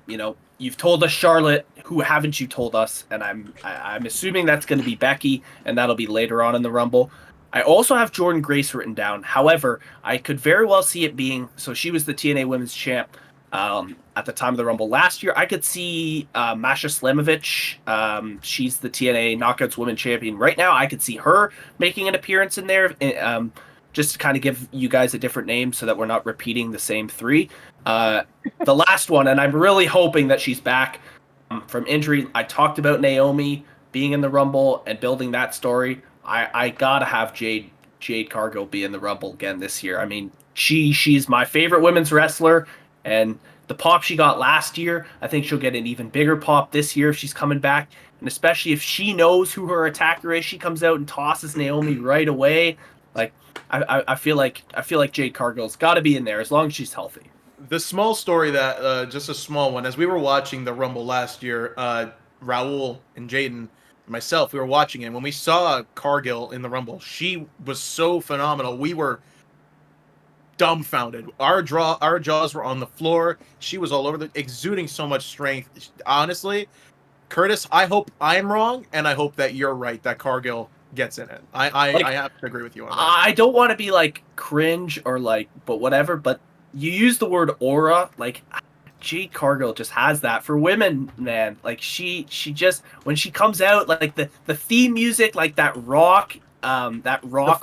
you've told us Charlotte, who haven't you told us? And I'm assuming that's going to be Becky, and that'll be later on in the Rumble. I also have Jordan Grace written down. However, I could very well see it being, so she was the TNA Women's Champ at the time of the Rumble last year. I could see Masha Slamovich. She's the TNA Knockouts Women's Champion right now. I could see her making an appearance in there. Just to kind of give you guys a different name so that we're not repeating the same three. The last one, and I'm really hoping that she's back from injury. I talked about Naomi being in the Rumble and building that story. I gotta have Jade Cargill be in the Rumble again this year. I mean, she's my favorite women's wrestler, and the pop she got last year, I think she'll get an even bigger pop this year if she's coming back, and especially if she knows who her attacker is. She comes out and tosses Naomi right away. Like, I feel like Jade Cargill's got to be in there as long as she's healthy. The small story that just a small one. As we were watching the Rumble last year, Rahul and Jayden, myself, we were watching it. When we saw Cargill in the Rumble, she was so phenomenal. We were dumbfounded. Our jaws were on the floor. She was all over exuding so much strength. Honestly, Curtis, I hope I'm wrong, and I hope that you're right, that Cargill gets in it. I have to agree with you on that. I don't want to be like cringe or like, but whatever. But you use the word aura. Like, Jade Cargill just has that for women, man. Like she just, when she comes out, like the theme music, like that rock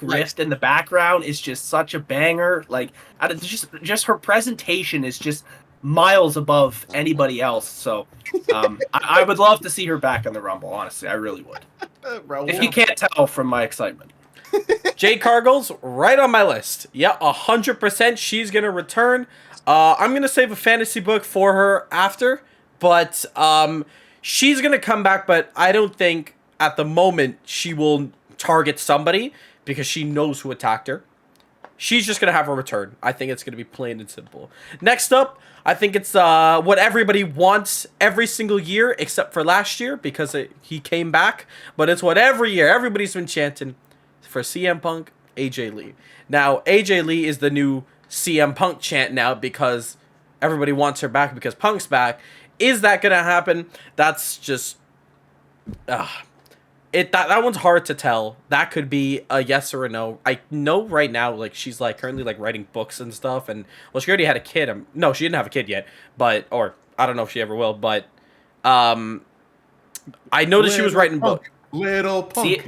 riff in the background is just such a banger. Like, just her presentation is just miles above anybody else. So I would love to see her back in the Rumble. Honestly, I really would. If you can't tell from my excitement. Jade Cargill's right on my list. Yeah, 100% she's going to return. I'm going to save a fantasy book for her after, but she's going to come back, but I don't think at the moment she will target somebody because she knows who attacked her. She's just going to have a return. I think it's going to be plain and simple. Next up, I think it's what everybody wants every single year except for last year because he came back. But it's what every year everybody's been chanting for CM Punk, AJ Lee. Now, AJ Lee is the new CM Punk chant now because everybody wants her back because Punk's back. Is that going to happen? That's just... That one's hard to tell. That could be a yes or a no. I know right now, like, she's like currently like writing books and stuff, and well, she already had a kid. No, she didn't have a kid yet, or I don't know if she ever will. But I noticed she was writing books. Little Punk.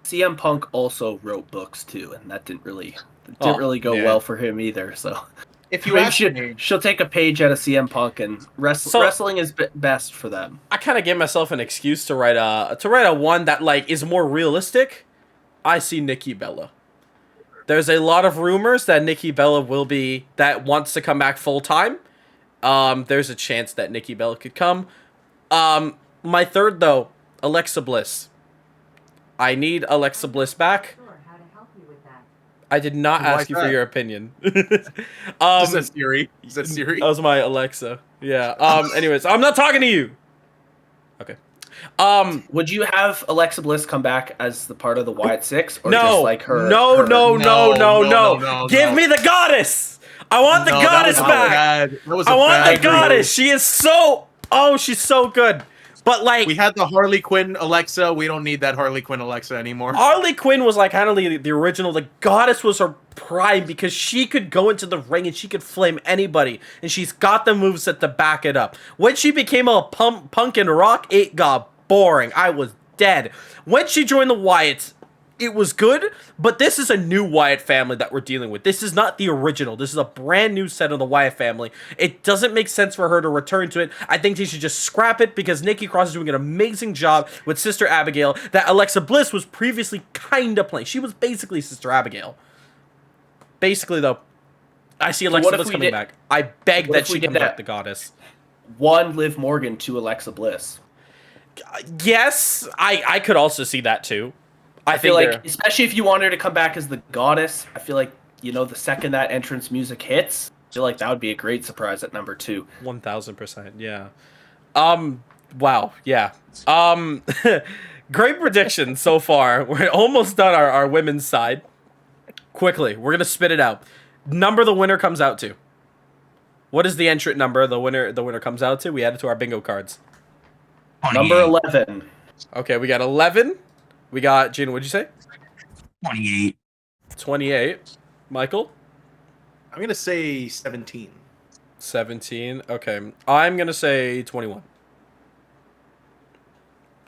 CM Punk also wrote books too, and that didn't really go well for him either. So if you ask me, she'll take a page out of CM Punk, and wrestling is best for them. I kind of gave myself an excuse to write a one that like is more realistic. I see Nikki Bella. There's a lot of rumors that Nikki Bella wants to come back full time. There's a chance that Nikki Bella could come. My third though, Alexa Bliss. I need Alexa Bliss back. I did not ask you for your opinion. Is that Siri? That was my Alexa. Yeah. Anyways, I'm not talking to you. Okay. Would you have Alexa Bliss come back as the part of the Wyatt Six, or no, just like her? No. Give me the goddess. I want the goddess back. I want the goddess. She is so. Oh, she's so good. But like, we had the Harley Quinn Alexa. We don't need that Harley Quinn Alexa anymore. Harley Quinn was like kind of the original. The goddess was her prime because she could go into the ring and she could flame anybody, and she's got the moveset to back it up. When she became a punk and rock, it got boring. I was dead. When she joined the Wyatts, it was good, but this is a new Wyatt family that we're dealing with. This is not the original. This is a brand new set of the Wyatt family. It doesn't make sense for her to return to it. I think they should just scrap it because Nikki Cross is doing an amazing job with Sister Abigail that Alexa Bliss was previously kind of playing. She was basically Sister Abigail. Basically, though, I see Alexa Bliss coming back. I beg that she comes back, the goddess. One Liv Morgan, two Alexa Bliss. Yes, I could also see that too. I feel like, especially if you want her to come back as the goddess, I feel like, the second that entrance music hits, I feel like that would be a great surprise at number 2. 1000%, yeah. Wow. Yeah. Great prediction so far. We're almost done our women's side. Quickly, we're gonna spit it out. Number the winner comes out to. What is the entrant number the winner comes out to? We add it to our bingo cards. Number 11. Okay, we got 11. We got Jayden. What'd you say? 28. 28. Michael. I'm gonna say 17. 17. Okay, I'm gonna say 21.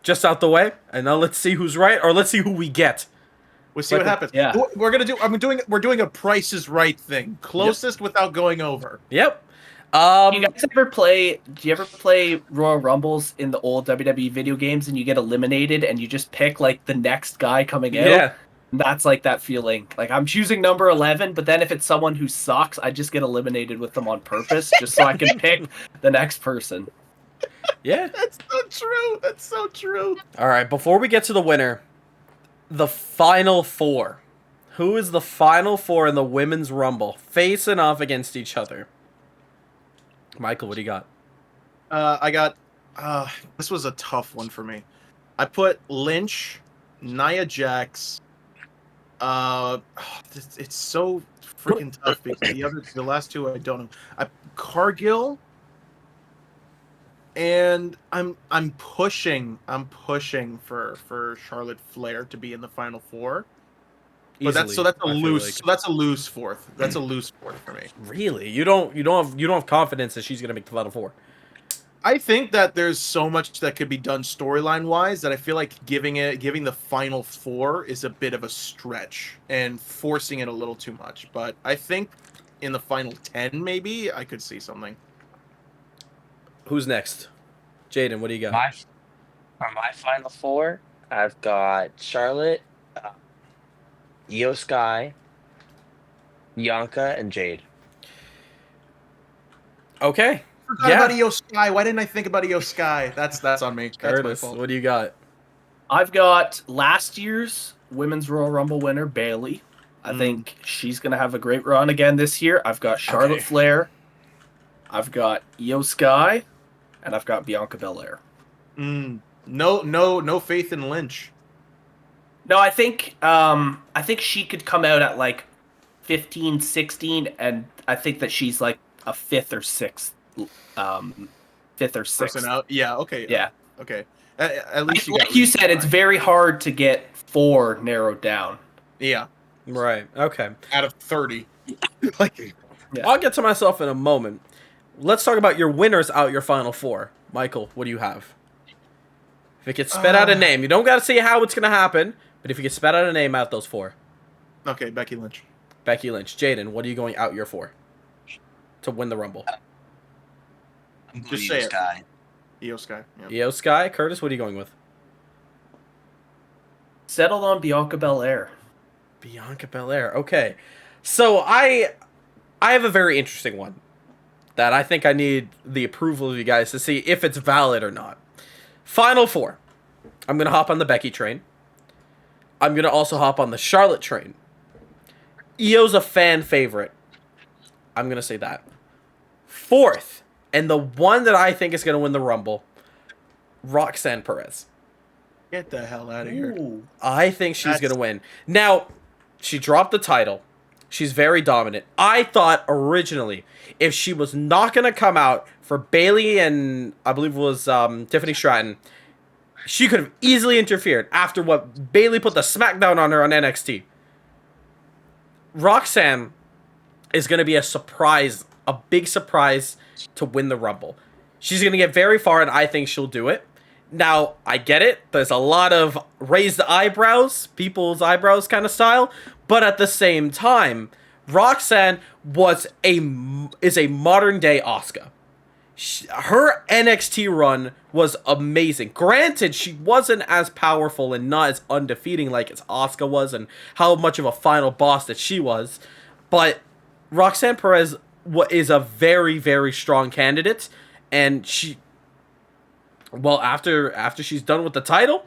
Just out the way, and now let's see who's right, or let's see who we get. We'll see what happens. Yeah. We're doing a Price is Right thing. Closest without going over. Yep. Do you guys ever play? Do you ever play Royal Rumbles in the old WWE video games, and you get eliminated, and you just pick like the next guy coming out? Yeah. That's like that feeling. Like I'm choosing number 11, but then if it's someone who sucks, I just get eliminated with them on purpose, just so I can pick the next person. Yeah. That's so true. That's so true. All right. Before we get to the winner, the final four. Who is the final four in the women's rumble facing off against each other? Michael, what do you got? I got. This was a tough one for me. I put Lynch, Nia Jax. It's so freaking tough because the last two I don't know. Cargill. And I'm pushing for Charlotte Flair to be in the final four. But that's a loose fourth. That's a loose fourth for me. Really? You don't have confidence that she's gonna make the final four? I think that there's so much that could be done storyline wise that I feel like giving the final four is a bit of a stretch and forcing it a little too much. But I think in the final 10 maybe I could see something. Who's next? Jayden, what do you got? For my final four, I've got Charlotte, Io Sky, Bianca, and Jade. Okay. Forgot about Io Sky. Why didn't I think about Io Sky? That's on me. That's my Curtis, fault. what do you got? I've got last year's Women's Royal Rumble winner, Bayley. I think she's going to have a great run again this year. I've got Charlotte Flair. I've got Io Sky. And I've got Bianca Belair. No faith in Lynch. No, I think she could come out at like 15, 16, and I think that she's like a fifth or sixth. Person out. Yeah. Okay. Yeah. Okay. At least like you said, it's very hard to get 4 narrowed down. Yeah. Right. Okay. Out of 30. Yeah. I'll get to myself in a moment. Let's talk about your winners out your final four. Michael, what do you have? If you could spit out a name, you don't got to say how it's going to happen, but if you could spit out a name out those four. Okay, Becky Lynch. Becky Lynch. Jayden, what are you going out your four to win the Rumble? Just say it. Io Sky. Yeah. Io Sky. Curtis, what are you going with? Settled on Bianca Belair. Bianca Belair. Okay. So I have a very interesting one that I think I need the approval of you guys to see if it's valid or not. Final four. I'm going to hop on the Becky train. I'm going to also hop on the Charlotte train. Io's a fan favorite. I'm going to say that. Fourth, and the one that I think is going to win the Rumble, Roxanne Perez. Get the hell out of here. Ooh. I think she's going to win. Now, she dropped the title. She's very dominant. I thought originally, if she was not going to come out for Bayley and I believe it was Tiffany Stratton, she could have easily interfered after what Bayley put the smackdown on her on NXT. Roxanne is going to be a surprise, a big surprise to win the Rumble. She's going to get very far, and I think she'll do it. Now, I get it. There's a lot of raised eyebrows, people's eyebrows kind of style. But at the same time, Roxanne is a modern-day Asuka. Her NXT run was amazing. Granted, she wasn't as powerful and not as undefeating like as Asuka was and how much of a final boss that she was. But Roxanne Perez is a very, very strong candidate. And after she's done with the title,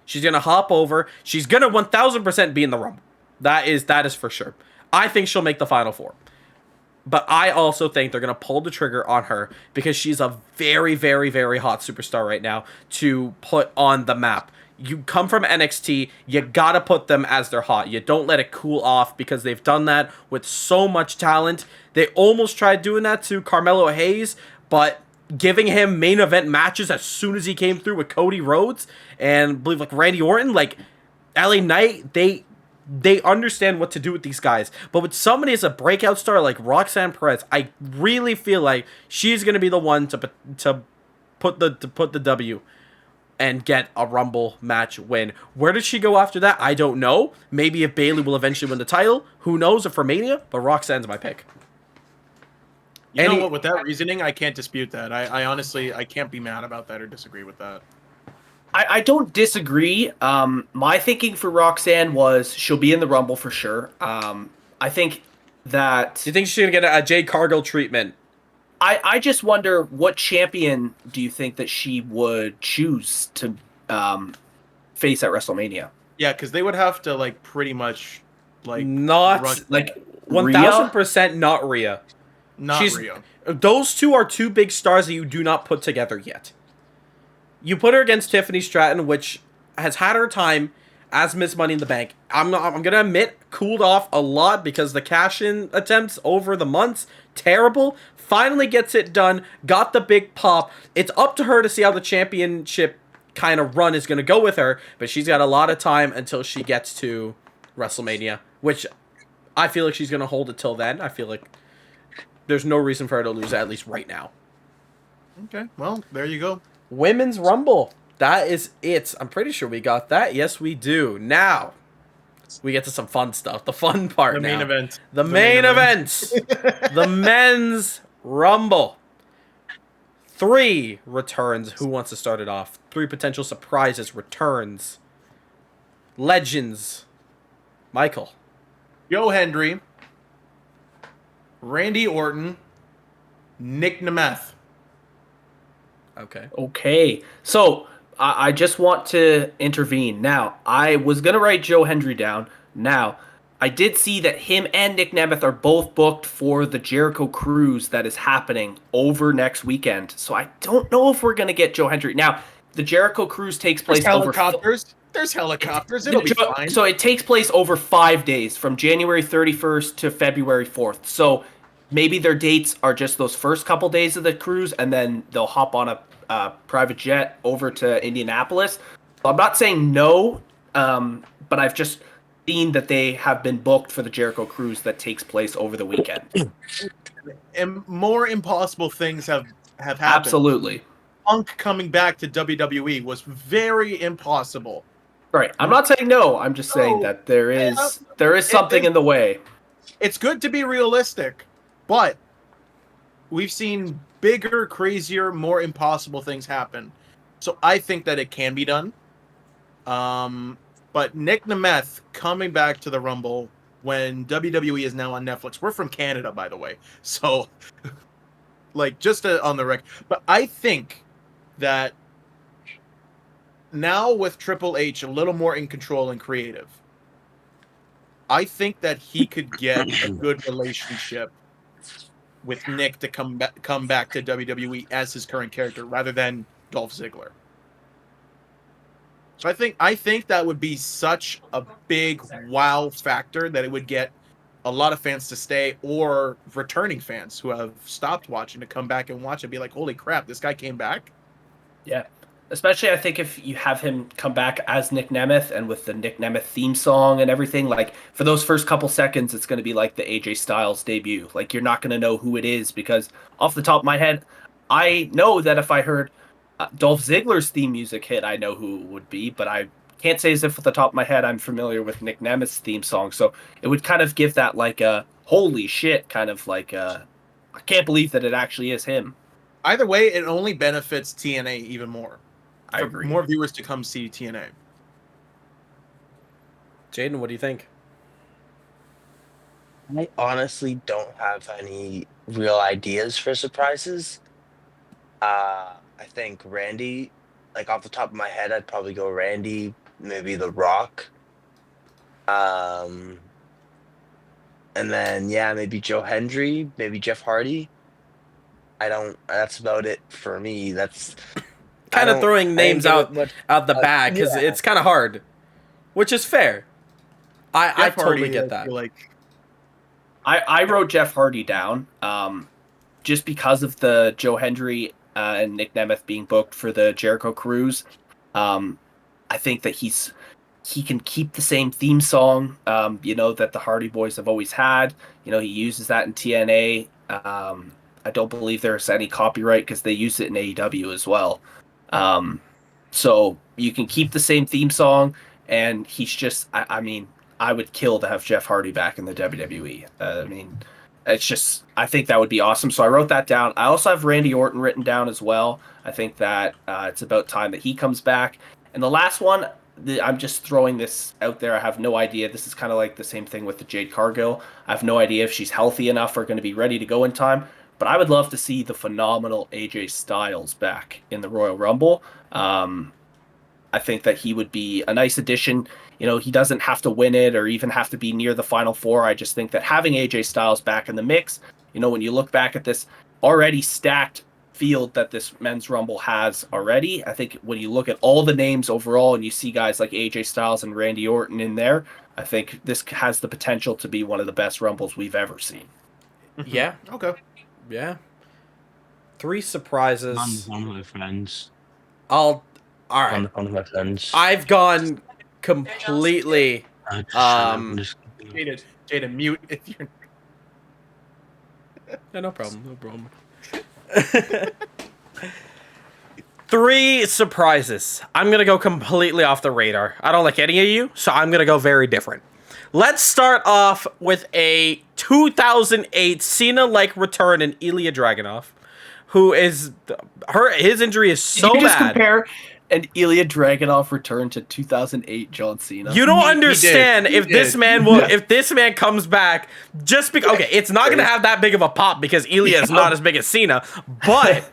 she's going to hop over. She's going to 1,000% be in the Rumble. That is for sure. I think she'll make the final four. But I also think they're going to pull the trigger on her because she's a very, very, very hot superstar right now to put on the map. You come from NXT, you got to put them as they're hot. You don't let it cool off because they've done that with so much talent. They almost tried doing that to Carmelo Hayes, but giving him main event matches as soon as he came through with Cody Rhodes and I believe like Randy Orton, like LA Knight, they understand what to do with these guys. But with somebody as a breakout star like Roxanne Perez, I really feel like she's going to be the one to put the W and get a Rumble match win. Where does she go after that? I don't know. Maybe if Bayley will eventually win the title. Who knows? If for Mania, but Roxanne's my pick. You know what? With that reasoning, I can't dispute that. I honestly, I can't be mad about that or disagree with that. I don't disagree. My thinking for Roxanne was she'll be in the Rumble for sure. I think that... Do you think she's going to get a Jade Cargill treatment? I just wonder what champion do you think that she would choose to face at WrestleMania? Yeah, because they would have to like pretty much like not like 1000% not Rhea. Rhea. Those two are two big stars that you do not put together yet. You put her against Tiffany Stratton, which has had her time as Miss Money in the Bank. I'm gonna admit, cooled off a lot because the cash-in attempts over the months, terrible. Finally gets it done, got the big pop. It's up to her to see how the championship kind of run is gonna go with her, but she's got a lot of time until she gets to WrestleMania, which I feel like she's gonna hold it till then. I feel like there's no reason for her to lose, at least right now. Okay, well, there you go. Women's Rumble. That is it. I'm pretty sure we got that. Yes, we do. Now, we get to some fun stuff. The fun part now. The main event. The main event. The Men's Rumble. 3 returns. Who wants to start it off? 3 potential surprises. Returns. Legends. Michael. Joe Hendry. Randy Orton. Nick Nemeth. Okay. So, I just want to intervene. Now, I was going to write Joe Hendry down. Now, I did see that him and Nick Nemeth are both booked for the Jericho Cruise that is happening over next weekend. So, I don't know if we're going to get Joe Hendry. Now, the Jericho Cruise takes place over... There's helicopters. It'll be fine. So, it takes place over 5 days, from January 31st to February 4th. So, maybe their dates are just those first couple days of the cruise, and then they'll hop on a private jet over to Indianapolis. So I'm not saying no, but I've just seen that they have been booked for the Jericho Cruise that takes place over the weekend. And more impossible things have happened. Absolutely. Punk coming back to WWE was very impossible. Right. I'm not saying no. I'm just saying that there is something in the way. It's good to be realistic, but we've seen bigger, crazier, more impossible things happen. So I think that it can be done. But Nick Nemeth coming back to the Rumble when WWE is now on Netflix. We're from Canada, by the way. So, like, just on the record. But I think that now with Triple H a little more in control and creative, I think that he could get a good relationship with Nick to come back to WWE as his current character rather than Dolph Ziggler. So I think that would be such a big wow factor that it would get a lot of fans to stay, or returning fans who have stopped watching to come back and watch and be like, holy crap, this guy came back? Yeah. Especially, I think if you have him come back as Nick Nemeth and with the Nick Nemeth theme song and everything, like, for those first couple seconds, it's going to be like the AJ Styles debut. Like, you're not going to know who it is because off the top of my head, I know that if I heard Dolph Ziggler's theme music hit, I know who it would be, but I can't say as if at the top of my head I'm familiar with Nick Nemeth's theme song. So it would kind of give that like a holy shit kind of like I can't believe that it actually is him. Either way, it only benefits TNA even more. I agree. More viewers to come see TNA. Jayden, what do you think? I honestly don't have any real ideas for surprises. I think Randy, like off the top of my head, I'd probably go Randy, maybe The Rock. And then maybe Joe Hendry, maybe Jeff Hardy. I don't. That's about it for me. That's Kind of throwing I didn't names give it out much. the bag because it's kind of hard, which is fair. I Jeff totally Hardy, get I that. feel like I wrote Jeff Hardy down just because of the Joe Hendry and Nick Nemeth being booked for the Jericho Cruise. I think that he can keep the same theme song, that the Hardy Boys have always had. He uses that in TNA. I don't believe there's any copyright because they use it in AEW as well. So you can keep the same theme song, and he's just, I mean, I would kill to have Jeff Hardy back in the WWE. It's just, I think that would be awesome. So I wrote that down. I also have Randy Orton written down as well. I think that it's about time that he comes back. And the last one, I'm just throwing this out there. I have no idea. This is kind of like the same thing with the Jade Cargill. I have no idea if she's healthy enough or going to be ready to go in time. But I would love to see the phenomenal AJ Styles back in the Royal Rumble. I think that he would be a nice addition. He doesn't have to win it or even have to be near the Final Four. I just think that having AJ Styles back in the mix, when you look back at this already stacked field that this men's Rumble has already, I think when you look at all the names overall and you see guys like AJ Styles and Randy Orton in there, I think this has the potential to be one of the best Rumbles we've ever seen. Yeah. okay. Yeah. 3 surprises. I'm one of my friends. All right. One of my friends. I've gone completely. Jayden, mute if you're. Yeah, no problem. No problem. 3 surprises. I'm gonna go completely off the radar. I don't like any of you, so I'm gonna go very different. Let's start off with a 2008 Cena-like return in Ilya Dragunov, who is his injury is so Did you just bad. compare an Ilya Dragunov return to 2008 John Cena? You don't understand He if did. this man will if this man comes back just because okay, it's not gonna have that big of a pop because Ilya is not as big as Cena, but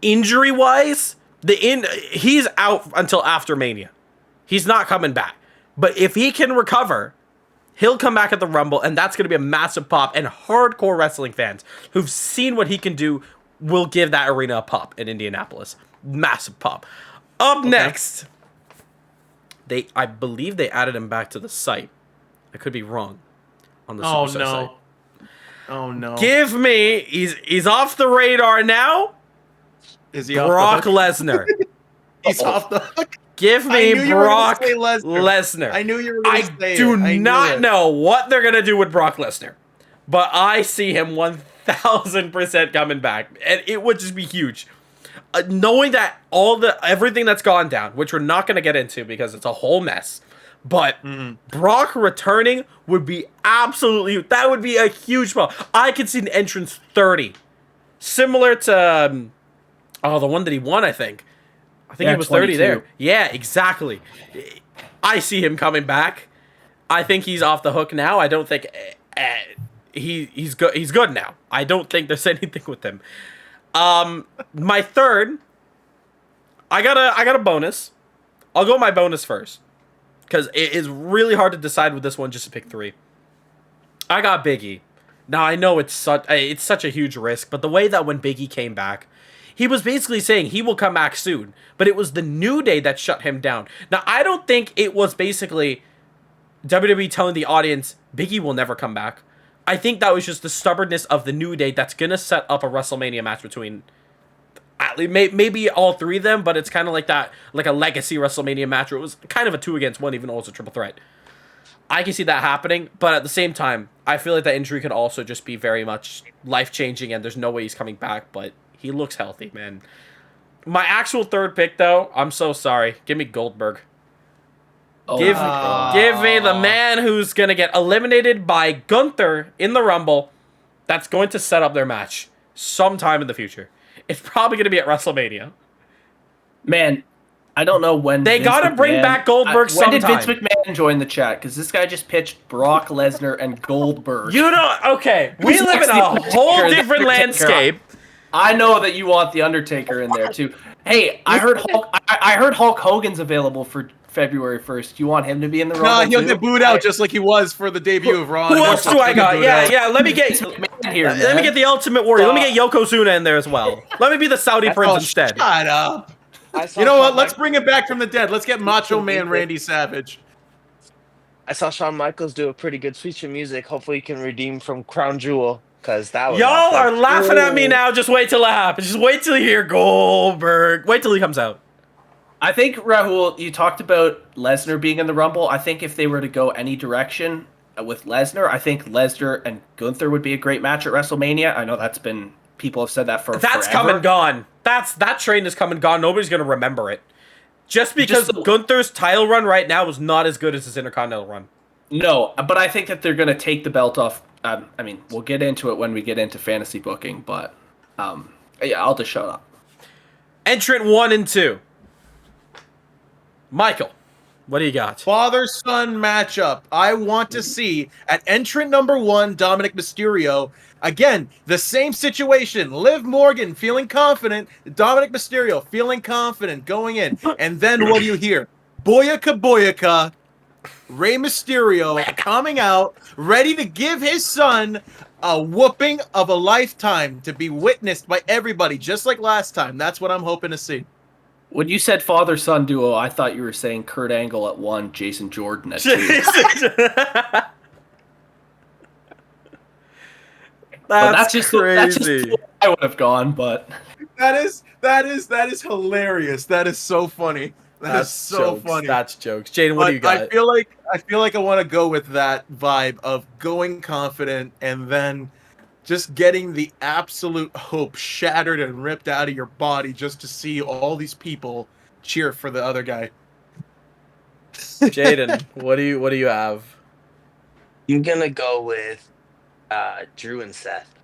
injury wise, he's out until after Mania. He's not coming back. But if he can recover, he'll come back at the Rumble, and that's going to be a massive pop. And hardcore wrestling fans who've seen what he can do will give that arena a pop in Indianapolis. Massive pop. Up next, I believe they added him back to the site. I could be wrong on the Superstar site. Oh no! Give me, he's off the radar now. Is he Brock off the hook? Lesnar. He's off the hook. Give me Brock Lesnar. I knew you were going to say I do not know what they're going to do with Brock Lesnar, but I see him 1000% coming back, and it would just be huge. Knowing that everything that's gone down, which we're not going to get into because it's a whole mess, but Brock returning would be that would be a huge problem. I could see an entrance 30, similar to the one that he won, I think he was 30 there. Yeah, exactly. I see him coming back. I think he's off the hook now. I don't think he's good. He's good now. I don't think there's anything with him. My third, I got a bonus. I'll go my bonus first because it is really hard to decide with this one just to pick 3. I got Big E. Now I know it's such a huge risk, but the way that when Big E came back, he was basically saying he will come back soon, but it was the New Day that shut him down. Now, I don't think it was basically WWE telling the audience Big E will never come back. I think that was just the stubbornness of the New Day that's going to set up a WrestleMania match between maybe all 3 of them, but it's kind of like that, like a legacy WrestleMania match where it was kind of a 2-against-1, even though it's a triple threat. I can see that happening, but at the same time, I feel like that injury could also just be very much life-changing, and there's no way he's coming back, but he looks healthy, man. My actual third pick, though, I'm so sorry. Give me Goldberg. Give me the man who's going to get eliminated by Gunther in the Rumble that's going to set up their match sometime in the future. It's probably going to be at WrestleMania. Man, I don't know when they got to bring back Goldberg sometime. When did Vince McMahon join the chat? Because this guy just pitched Brock Lesnar and Goldberg. You know, okay, we live in a whole different landscape. I know that you want The Undertaker in there, too. Hey, I heard Hulk Hogan's available for February 1st. You want him to be in the Rumble? Nah, he'll too? get booed out just like he was for the debut of Raw. Who else do I got? Yeah. Let me get Here, let me get the Ultimate Warrior. Let me get Yokozuna in there as well. Let me be the Saudi Prince instead. Shut up. You know what? Let's bring it back from the dead. Let's get Macho Man Randy Savage. I saw Shawn Michaels do a pretty good speech in music. Hopefully, he can redeem from Crown Jewel because that was. Y'all are laughing at me now. Just wait till it happens. Just wait till you hear Goldberg. Wait till he comes out. I think, Rahul, you talked about Lesnar being in the Rumble. I think if they were to go any direction with Lesnar, I think Lesnar and Gunther would be a great match at WrestleMania. I know people have said that for That's forever. come and gone. That train is come and gone. Nobody's going to remember it. Just because Gunther's title run right now is not as good as his Intercontinental run. No, but I think that they're going to take the belt off. I mean, we'll get into it when we get into fantasy booking, but yeah, I'll just shut up. Entrant 1 and 2. Michael, what do you got? Father-son matchup. I want to see at entrant number 1, Dominic Mysterio. Again, the same situation. Liv Morgan feeling confident. Dominic Mysterio feeling confident going in. And then what do you hear? Boyaka Boyaka. Rey Mysterio coming out, ready to give his son a whooping of a lifetime to be witnessed by everybody, just like last time. That's what I'm hoping to see. When you said father-son duo, I thought you were saying Kurt Angle at 1, Jason Jordan at 2. That's just where I would have gone, but that is hilarious. That is so funny. That's so funny. That's jokes. Jayden, what do you got? I feel like I want to go with that vibe of going confident and then just getting the absolute hope shattered and ripped out of your body just to see all these people cheer for the other guy. Jayden, what do you have? You're gonna go with Drew and Seth.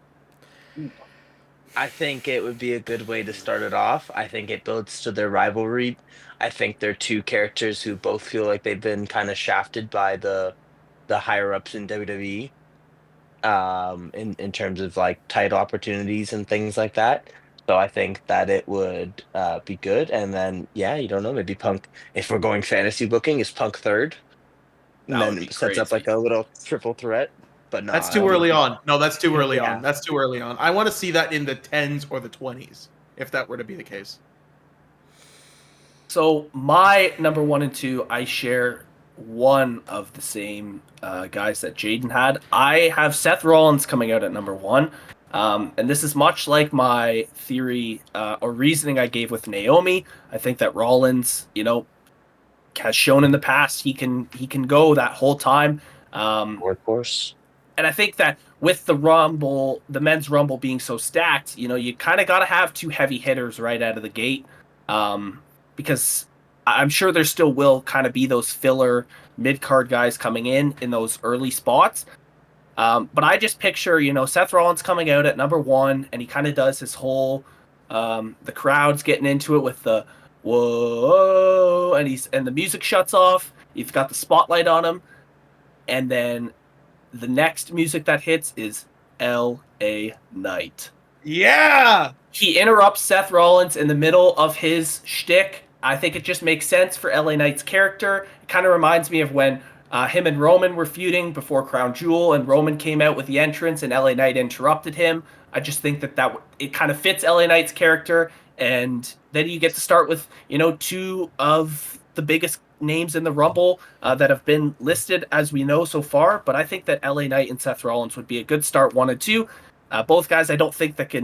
I think it would be a good way to start it off. I think it builds to their rivalry. I think they're two characters who both feel like they've been kind of shafted by the higher ups in WWE. In terms of like title opportunities and things like that. So I think that it would be good. And then you don't know, maybe Punk, if we're going fantasy booking, is Punk third? And then it sets up like a little triple threat. But no, that's too early on. No, that's too early on. That's too early on. I want to see that in the 10s or the 20s, if that were to be the case. So my number 1 and 2, I share one of the same guys that Jayden had. I have Seth Rollins coming out at number 1. And this is much like my theory or reasoning I gave with Naomi. I think that Rollins, has shown in the past he can go that whole time. Workhorse. And I think that with the Rumble, the men's Rumble being so stacked, you kind of got to have 2 heavy hitters right out of the gate. Because I'm sure there still will kind of be those filler mid-card guys coming in those early spots. But I just picture, Seth Rollins coming out at number 1, and he kind of does his whole, the crowd's getting into it with the whoa, and the music shuts off. You've got the spotlight on him. And then the next music that hits is L.A. Knight. Yeah! He interrupts Seth Rollins in the middle of his shtick. I think it just makes sense for LA Knight's character. It kind of reminds me of when him and Roman were feuding before Crown Jewel, and Roman came out with the entrance, and LA Knight interrupted him. I just think that it kind of fits LA Knight's character, and then you get to start with 2 of the biggest names in the Rumble that have been listed as we know so far. But I think that LA Knight and Seth Rollins would be a good start, 1 and 2. Both guys I don't think that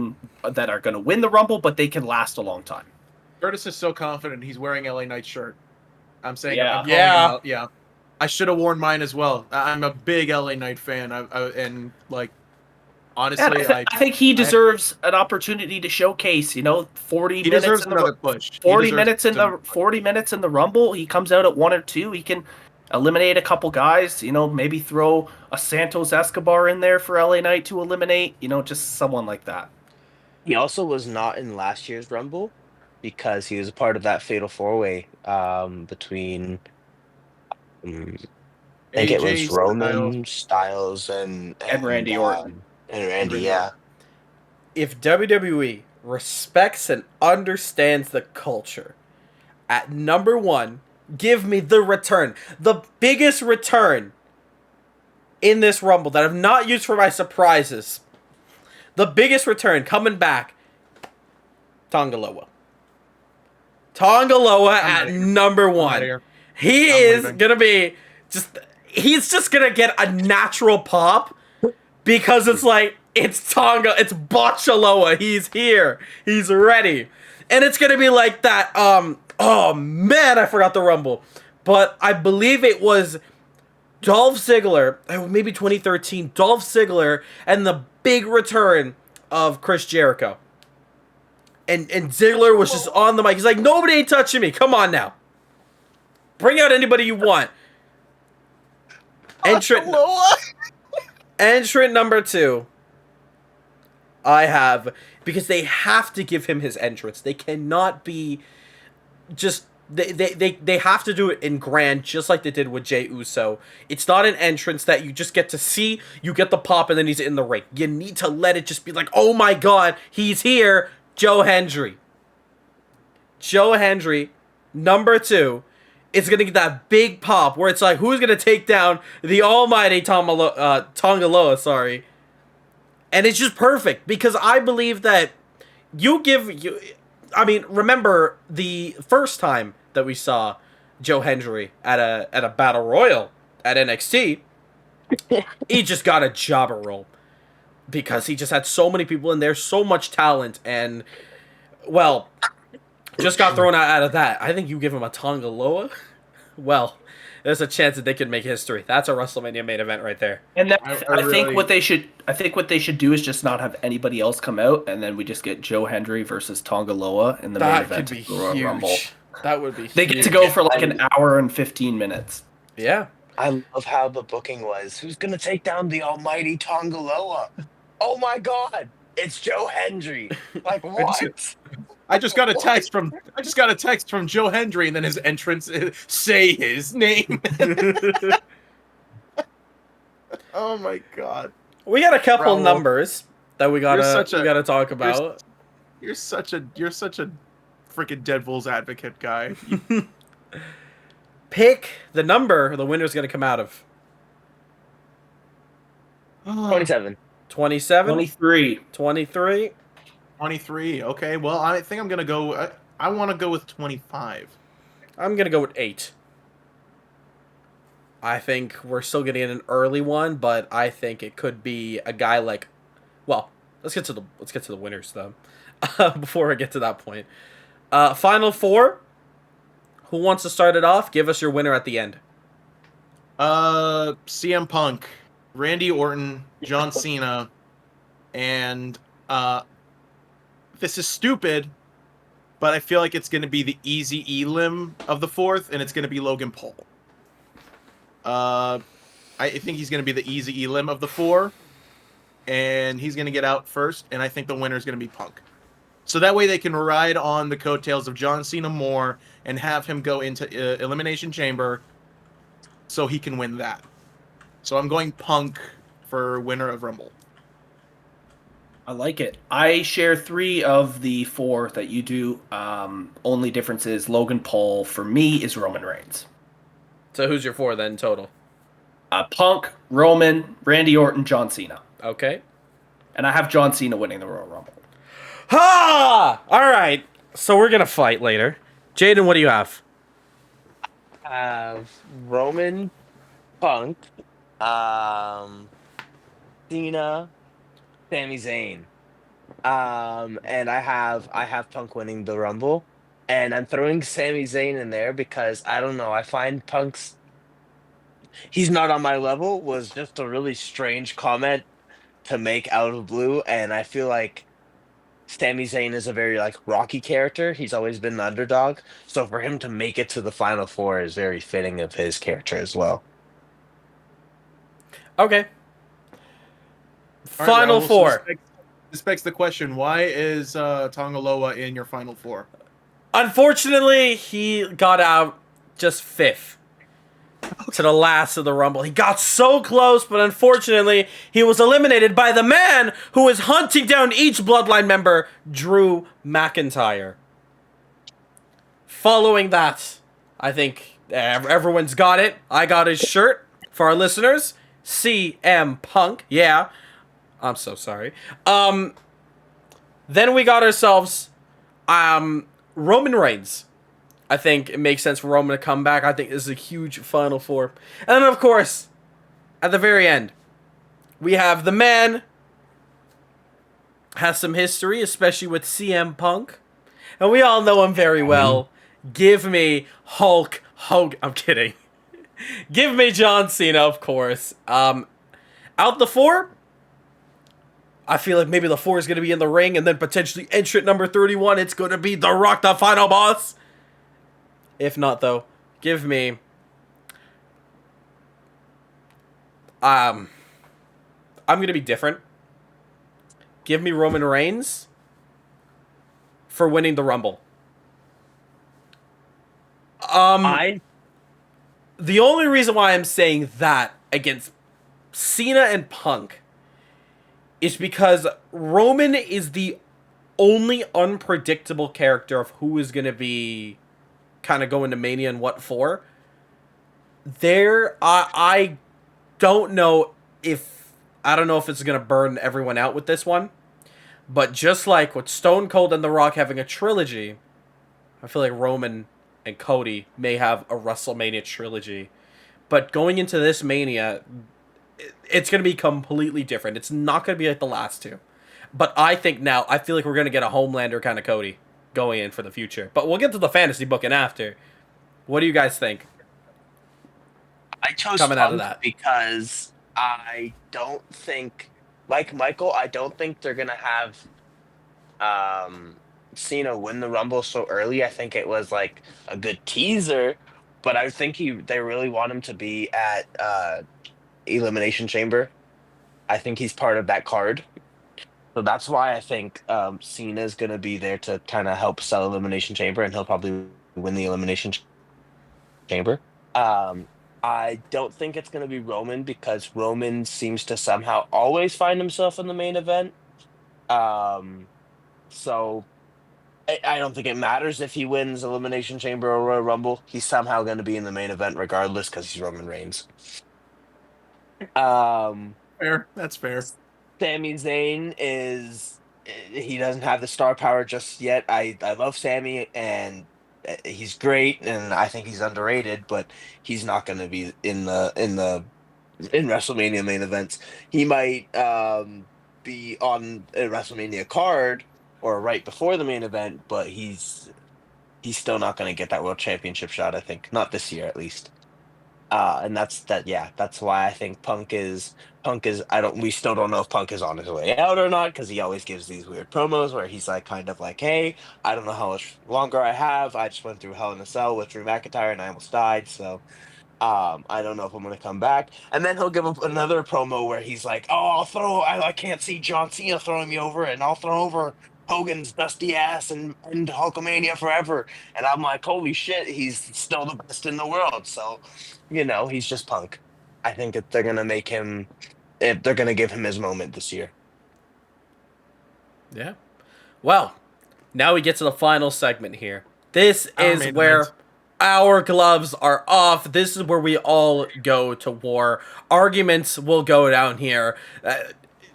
are going to win the Rumble, but they can last a long time. Curtis is so confident he's wearing LA Knight's shirt. I'm saying, Yeah. Yeah. I should have worn mine as well. I'm a big LA Knight fan, honestly, I think he deserves an opportunity to showcase. 40 he minutes. Deserves in another the push. 40 minutes in the 40 minutes in the Rumble. He comes out at 1 or 2. He can eliminate a couple guys. Maybe throw a Santos Escobar in there for LA Knight to eliminate. Just someone like that. He also was not in last year's Rumble because he was a part of that Fatal 4-Way between. I think it was Roman, Styles, and Randy Orton. And Randy, yeah. If WWE respects and understands the culture. At number 1, give me the return. The biggest return in this Rumble that I've not used for my surprises. The biggest return coming back. Tongaloa. Tongaloa at number 1. He is going to be he's just going to get a natural pop because it's like, it's Tonga, it's Botchaloa. He's here. He's ready. And it's going to be like that, oh man, I forgot the Rumble. But I believe it was Dolph Ziggler, maybe 2013, Dolph Ziggler, and the big return of Chris Jericho. And Ziggler was just on the mic. He's like, nobody ain't touching me. Come on now. Bring out anybody you want. Entrant number 2. I have, because they have to give him his entrance. They cannot be just, they have to do it in grand, just like they did with Jey Uso. It's not an entrance that you just get to see, you get the pop, and then he's in the ring. You need to let it just be like, oh my god, he's here, Joe Hendry. Joe Hendry, number 2, is going to get that big pop where it's like, who's going to take down the almighty Tongaloa, sorry. And it's just perfect, because I believe that remember the first time that we saw Joe Hendry at a battle royal at NXT, he just got a jobber role because he just had so many people in there, so much talent, and well, just got thrown out of that. I think you give him a Tongaloa, well, there's a chance that they could make history. That's a WrestleMania main event right there. And I think what they should do is just not have anybody else come out, and then we just get Joe Hendry versus Tongaloa in the main event. That could be huge. Rumble. That would be. They get to go for like an hour and 15 minutes. Yeah. I love how the booking was. Who's gonna take down the almighty Tongaloa? Oh my god, it's Joe Hendry. Like what? I just got a text from Joe Hendry, and then his entrance, say his name. Oh my god. We got a couple Rahul, numbers that we gotta talk about. You're such a freaking Devil's advocate guy. Pick the number the winner's gonna come out of. 27. 27? 23. 23? 23. Okay, well, I think I'm gonna go. I want to go with 25. I'm gonna go with 8. I think we're still getting an early one, but I think it could be a guy like. Well, let's get to the winners though. Before I get to that point, final 4. Who wants to start it off? Give us your winner at the end. CM Punk, Randy Orton, John Cena, and this is stupid, but I feel like it's going to be the easy elim of the 4th, and it's going to be Logan Paul. I think he's going to be the easy elim of the 4, and he's going to get out first, and I think the winner is going to be Punk. So that way they can ride on the coattails of John Cena more and have him go into Elimination Chamber so he can win that. So I'm going Punk for winner of Rumble. I like it. I share 3 of the 4 that you do. Only difference is Logan Paul, for me, is Roman Reigns. So who's your 4 then total? Punk, Roman, Randy Orton, John Cena. Okay. And I have John Cena winning the Royal Rumble. Ha! All right. So we're going to fight later. Jayden, what do you have? Roman, Punk, Cena, Sami Zayn. And I have Punk winning the Rumble. And I'm throwing Sami Zayn in there because I don't know, I find he's not on my level was just a really strange comment to make out of blue, and I feel like Sami Zayn is a very like Rocky character. He's always been an underdog. So for him to make it to the final 4 is very fitting of his character as well. Okay. All right, Final Rahul, 4. So this begs the question, why is Tongaloa in your final 4? Unfortunately, he got out just 5th. to the last of the Rumble. He got so close, but unfortunately, he was eliminated by the man who is hunting down each Bloodline member, Drew McIntyre. Following that, I think everyone's got it. I got his shirt for our listeners. CM Punk. Yeah. I'm so sorry. Then we got ourselves Roman Reigns. I think it makes sense for Roman to come back. I think this is a huge Final Four. And then, of course, at the very end, we have the man has some history, especially with CM Punk. And we all know him very well. Give me Hulk Hogan. I'm kidding. Give me John Cena, of course. Out the four, I feel like maybe the 4 is going to be in the ring, and then potentially entrant number 31, it's going to be The Rock, the final boss. If not, though, give me... I'm going to be different. Give me Roman Reigns for winning the Rumble. The only reason why I'm saying that against Cena and Punk is because Roman is the only unpredictable character of who is going to be kind of going to Mania and what for. I don't know if it's going to burn everyone out with this one, but just like with Stone Cold and The Rock having a trilogy, I feel like Roman and Cody may have a WrestleMania trilogy. But going into this Mania, it's going to be completely different. It's not going to be like the last two. But I feel like we're going to get a Homelander kind of Cody going in for the future. But we'll get to the fantasy booking after. What do you guys think? I chose coming out of Punk that because I don't think, like Michael, I don't think they're going to have Cena win the Rumble so early. I think it was like a good teaser, but I think they really want him to be at Elimination Chamber. I think he's part of that card. So that's why I think Cena is going to be there to kind of help sell Elimination Chamber, and he'll probably win the Elimination Chamber. I don't think it's going to be Roman because Roman seems to somehow always find himself in the main event. So I don't think it matters if he wins Elimination Chamber or Royal Rumble. He's somehow going to be in the main event regardless because he's Roman Reigns. Fair. That's fair. Sami Zayn he doesn't have the star power just yet. I love Sami and he's great and I think he's underrated, but he's not going to be in WrestleMania main events. He might be on a WrestleMania card or right before the main event, but he's still not going to get that world championship shot. I think not this year at least. And that's why I think Punk is we still don't know if Punk is on his way out or not, because he always gives these weird promos where he's like kind of like, hey, I don't know how much longer I have. I just went through Hell in a Cell with Drew McIntyre and I almost died, so I don't know if I'm gonna come back. And then he'll give up another promo where he's like, oh, I can't see John Cena throwing me over, and I'll throw over Hogan's dusty ass and Hulkamania forever. And I'm like, holy shit, he's still the best in the world. So, he's just Punk. I think that they're gonna they're gonna give him his moment this year. Yeah. Well, now we get to the final segment here. This is where our gloves are off. This is where we all go to war. Arguments will go down here.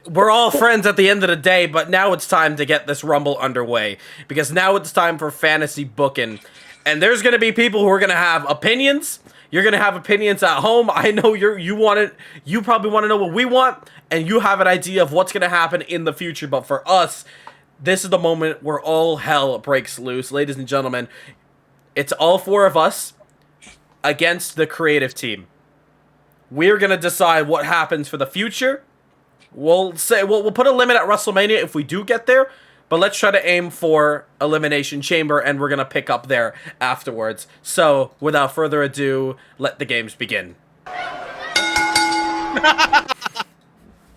We're all friends at the end of the day, but now it's time to get this Rumble underway, because now it's time for fantasy booking. And there's going to be people who are going to have opinions. You're going to have opinions at home. I know you probably want to know what we want, and you have an idea of what's going to happen in the future. But for us, this is the moment where all hell breaks loose. Ladies and gentlemen, it's all 4 of us against the creative team. We're going to decide what happens for the future. We'll put a limit at WrestleMania if we do get there, but let's try to aim for Elimination Chamber, and we're going to pick up there afterwards. So, without further ado, let the games begin.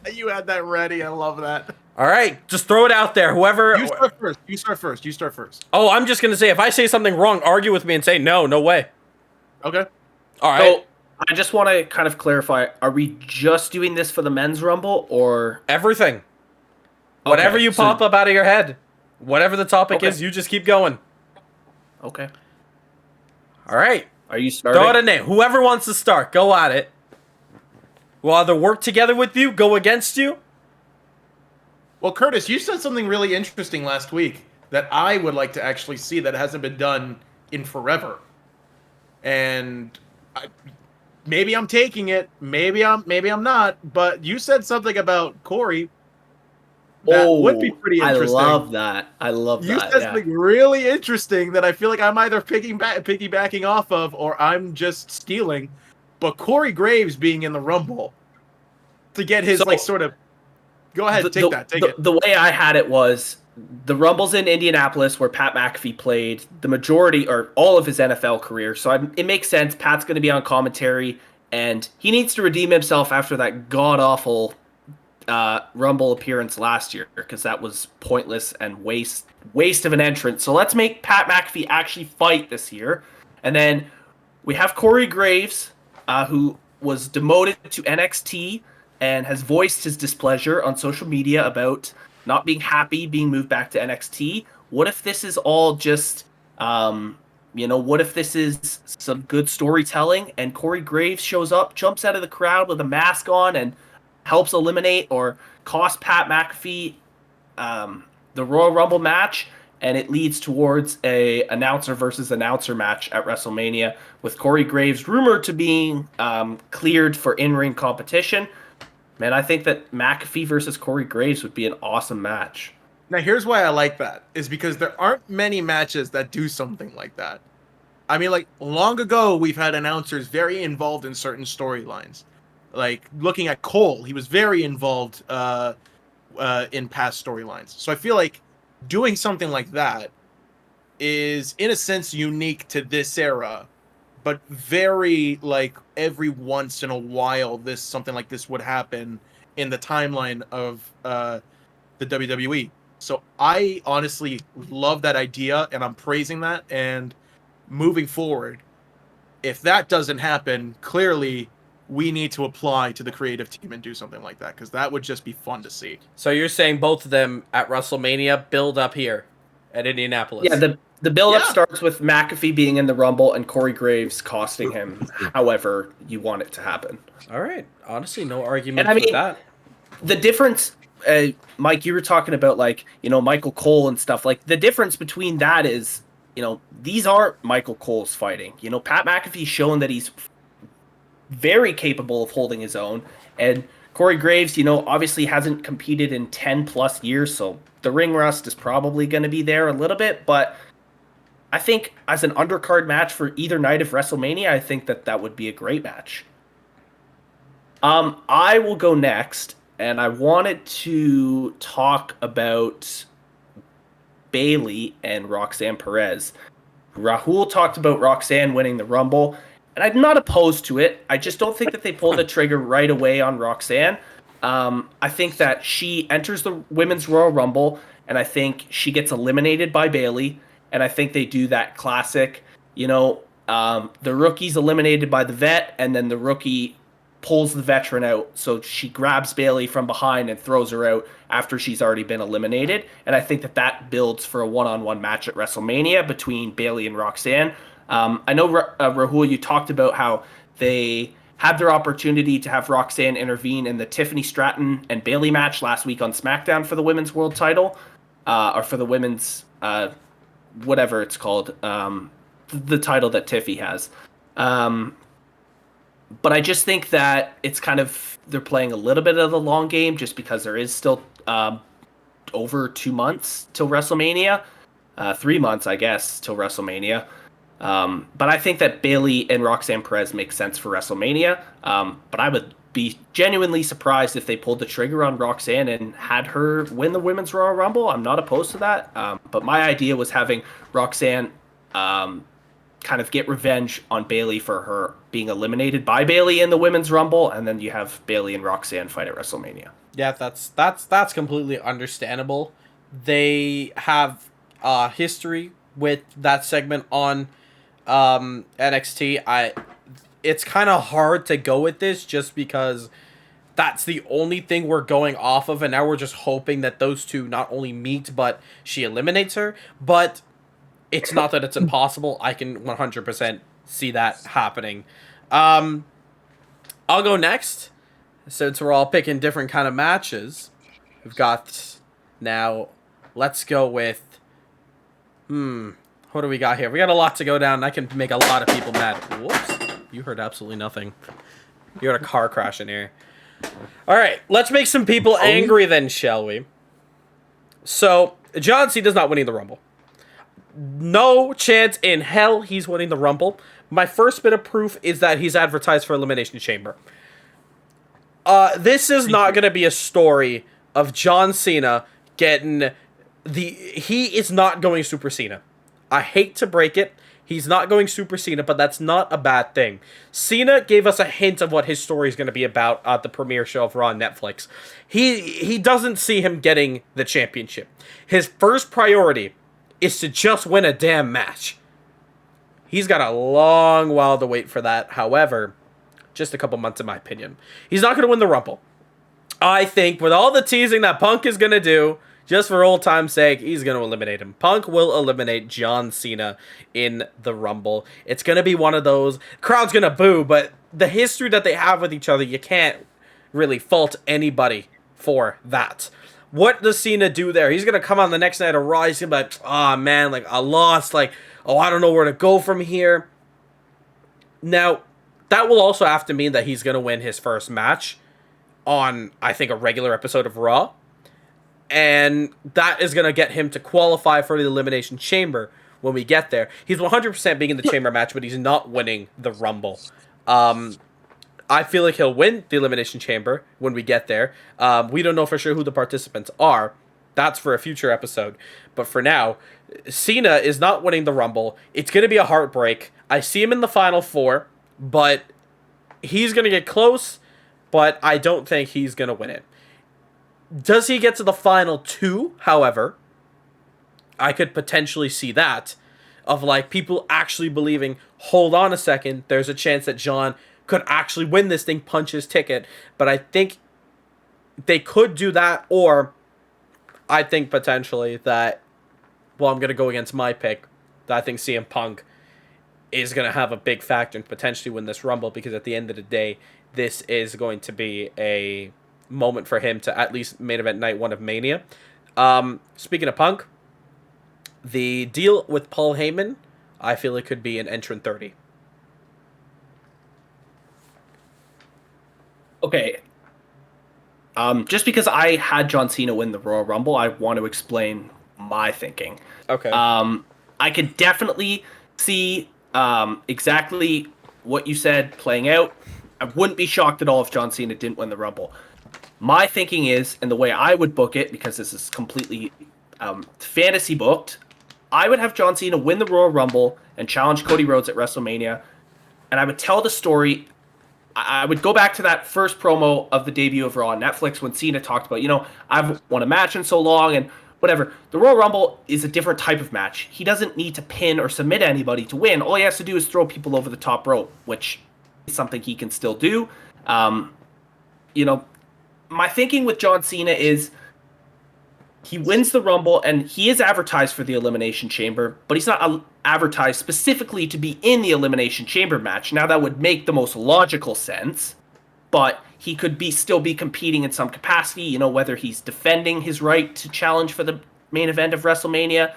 You had that ready. I love that. All right, just throw it out there. Whoever... You start first. Oh, I'm just going to say, if I say something wrong, argue with me and say, no way. Okay. All right. I just want to kind of clarify: are we just doing this for the men's rumble, or Everything. Whatever you pop up out of your head, whatever the topic is, you just keep going. Okay. All right. Are you starting? Throw it in there. Whoever wants to start, go at it. We'll either work together with you, go against you. Well, Curtis, you said something really interesting last week that I would like to actually see that hasn't been done in forever. And maybe I'm taking it, maybe I'm not, but you said something about Corey that would be pretty interesting. I love that. You said something really interesting that I feel like I'm either piggybacking off of or I'm just stealing. But Corey Graves being in the Rumble to get his sort of. Go ahead, take it. The way I had it was the Rumble's in Indianapolis where Pat McAfee played the majority or all of his NFL career. So it makes sense. Pat's going to be on commentary, and he needs to redeem himself after that god awful Rumble appearance last year, because that was pointless and waste of an entrance. So let's make Pat McAfee actually fight this year. And then we have Corey Graves, who was demoted to NXT and has voiced his displeasure on social media about not being happy being moved back to NXT. What if this is all just, what if this is some good storytelling and Corey Graves shows up, jumps out of the crowd with a mask on, and helps eliminate or cost Pat McAfee the Royal Rumble match, and it leads towards a announcer versus announcer match at WrestleMania, with Corey Graves rumored to being cleared for in-ring competition. Man, I think that McAfee versus Corey Graves would be an awesome match. Now, here's why I like that, is because there aren't many matches that do something like that. I mean, like, long ago, we've had announcers very involved in certain storylines. Like, looking at Cole, he was very involved in past storylines. So I feel like doing something like that is, in a sense, unique to this era, but very, like, every once in a while, something like this would happen in the timeline of the WWE. So I honestly love that idea, and I'm praising that. And moving forward, if that doesn't happen, clearly we need to apply to the creative team and do something like that, because that would just be fun to see. So you're saying both of them at WrestleMania build up here at Indianapolis? Yeah, the build-up starts with McAfee being in the Rumble and Corey Graves costing him however you want it to happen. All right. Honestly, no argument with that. The difference, Mike, you were talking about, like, Michael Cole and stuff. Like, the difference between that is, these aren't Michael Cole's fighting. Pat McAfee's shown that he's very capable of holding his own. And Corey Graves, obviously hasn't competed in 10 plus years, so the ring rust is probably going to be there a little bit. But I think as an undercard match for either night of WrestleMania, I think that would be a great match. I will go next, and I wanted to talk about Bayley and Roxanne Perez. Rahul talked about Roxanne winning the Rumble, and I'm not opposed to it. I just don't think that they pulled the trigger right away on Roxanne. I think that she enters the Women's Royal Rumble, and I think she gets eliminated by Bayley, and I think they do that classic, the rookie's eliminated by the vet, and then the rookie pulls the veteran out, so she grabs Bayley from behind and throws her out after she's already been eliminated. And I think that builds for a one-on-one match at WrestleMania between Bayley and Roxanne. I know, Rahul, you talked about how they had their opportunity to have Roxanne intervene in the Tiffany Stratton and Bayley match last week on SmackDown for the Women's World Title, or for the Women's, whatever it's called, the title that Tiffy has. But I just think that it's kind of, they're playing a little bit of the long game, just because there is still over 2 months till WrestleMania. 3 months, I guess, till WrestleMania. But I think that Bayley and Roxanne Perez make sense for WrestleMania. But I would be genuinely surprised if they pulled the trigger on Roxanne and had her win the Women's Royal Rumble. I'm not opposed to that. But my idea was having Roxanne kind of get revenge on Bayley for her being eliminated by Bayley in the Women's Rumble, and then you have Bayley and Roxanne fight at WrestleMania. Yeah, that's completely understandable. They have history with that segment on NXT. it's kind of hard to go with this just because that's the only thing we're going off of, and now we're just hoping that those two not only meet, but she eliminates her. But it's not that it's impossible. I can 100% see that happening. I'll go next, since we're all picking different kind of matches. We've got now. Let's go with. What do we got here? We got a lot to go down. I can make a lot of people mad. Whoops! You heard absolutely nothing. You heard a car crash in here. All right, let's make some people angry then, shall we? So, John Cena's not winning the Rumble. No chance in hell he's winning the Rumble. My first bit of proof is that he's advertised for Elimination Chamber. This is not going to be a story of John Cena getting he is not going Super Cena. I hate to break it. He's not going Super Cena, but that's not a bad thing. Cena gave us a hint of what his story is going to be about at the premiere show of Raw on Netflix. He doesn't see him getting the championship. His first priority is to just win a damn match. He's got a long while to wait for that. However, just a couple months in my opinion. He's not going to win the Rumble. I think with all the teasing that Punk is going to do, just for old time's sake, he's going to eliminate him. Punk will eliminate John Cena in the Rumble. It's going to be one of those. Crowd's going to boo, but the history that they have with each other, you can't really fault anybody for that. What does Cena do there? He's going to come on the next night of Raw. He's going to be like, oh, man, like, I lost. Like, oh, I don't know where to go from here. Now, that will also have to mean that he's going to win his first match on, I think, a regular episode of Raw. And that is going to get him to qualify for the Elimination Chamber when we get there. He's 100% being in the Chamber match, but he's not winning the Rumble. I feel like he'll win the Elimination Chamber when we get there. We don't know for sure who the participants are. That's for a future episode. But for now, Cena is not winning the Rumble. It's going to be a heartbreak. I see him in the Final Four, but he's going to get close, but I don't think he's going to win it. Does he get to the final two, however? I could potentially see that. Of like people actually believing, hold on a second, there's a chance that John could actually win this thing, punch his ticket. But I think they could do that, or I think potentially that, well, I'm going to go against my pick, that I think CM Punk is going to have a big factor and potentially win this Rumble, because at the end of the day, this is going to be a moment for him to at least main event night one of Mania. Speaking of Punk, the deal with Paul Heyman, I feel it could be an entrant 30. Okay. Just because I had John Cena win the Royal Rumble, I want to explain my thinking. Okay. I could definitely see exactly what you said playing out. I wouldn't be shocked at all if John Cena didn't win the Rumble. My thinking is, and the way I would book it, because this is completely fantasy booked, I would have John Cena win the Royal Rumble and challenge Cody Rhodes at WrestleMania, and I would tell the story. I would go back to that first promo of the debut of Raw on Netflix when Cena talked about, I've won a match in so long and whatever. The Royal Rumble is a different type of match. He doesn't need to pin or submit anybody to win. All he has to do is throw people over the top rope, which is something he can still do. My thinking with John Cena is he wins the Rumble, and he is advertised for the Elimination Chamber, but he's not advertised specifically to be in the Elimination Chamber match. Now, that would make the most logical sense, but he could still be competing in some capacity, whether he's defending his right to challenge for the main event of WrestleMania.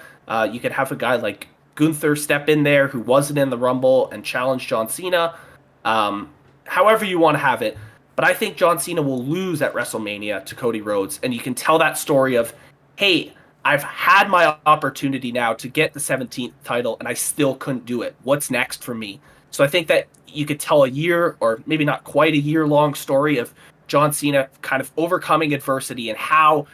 You could have a guy like Gunther step in there who wasn't in the Rumble and challenge John Cena. However you want to have it. But I think John Cena will lose at WrestleMania to Cody Rhodes, and you can tell that story of, hey, I've had my opportunity now to get the 17th title, and I still couldn't do it. What's next for me? So I think that you could tell a year, or maybe not quite a year-long story of John Cena kind of overcoming adversity and how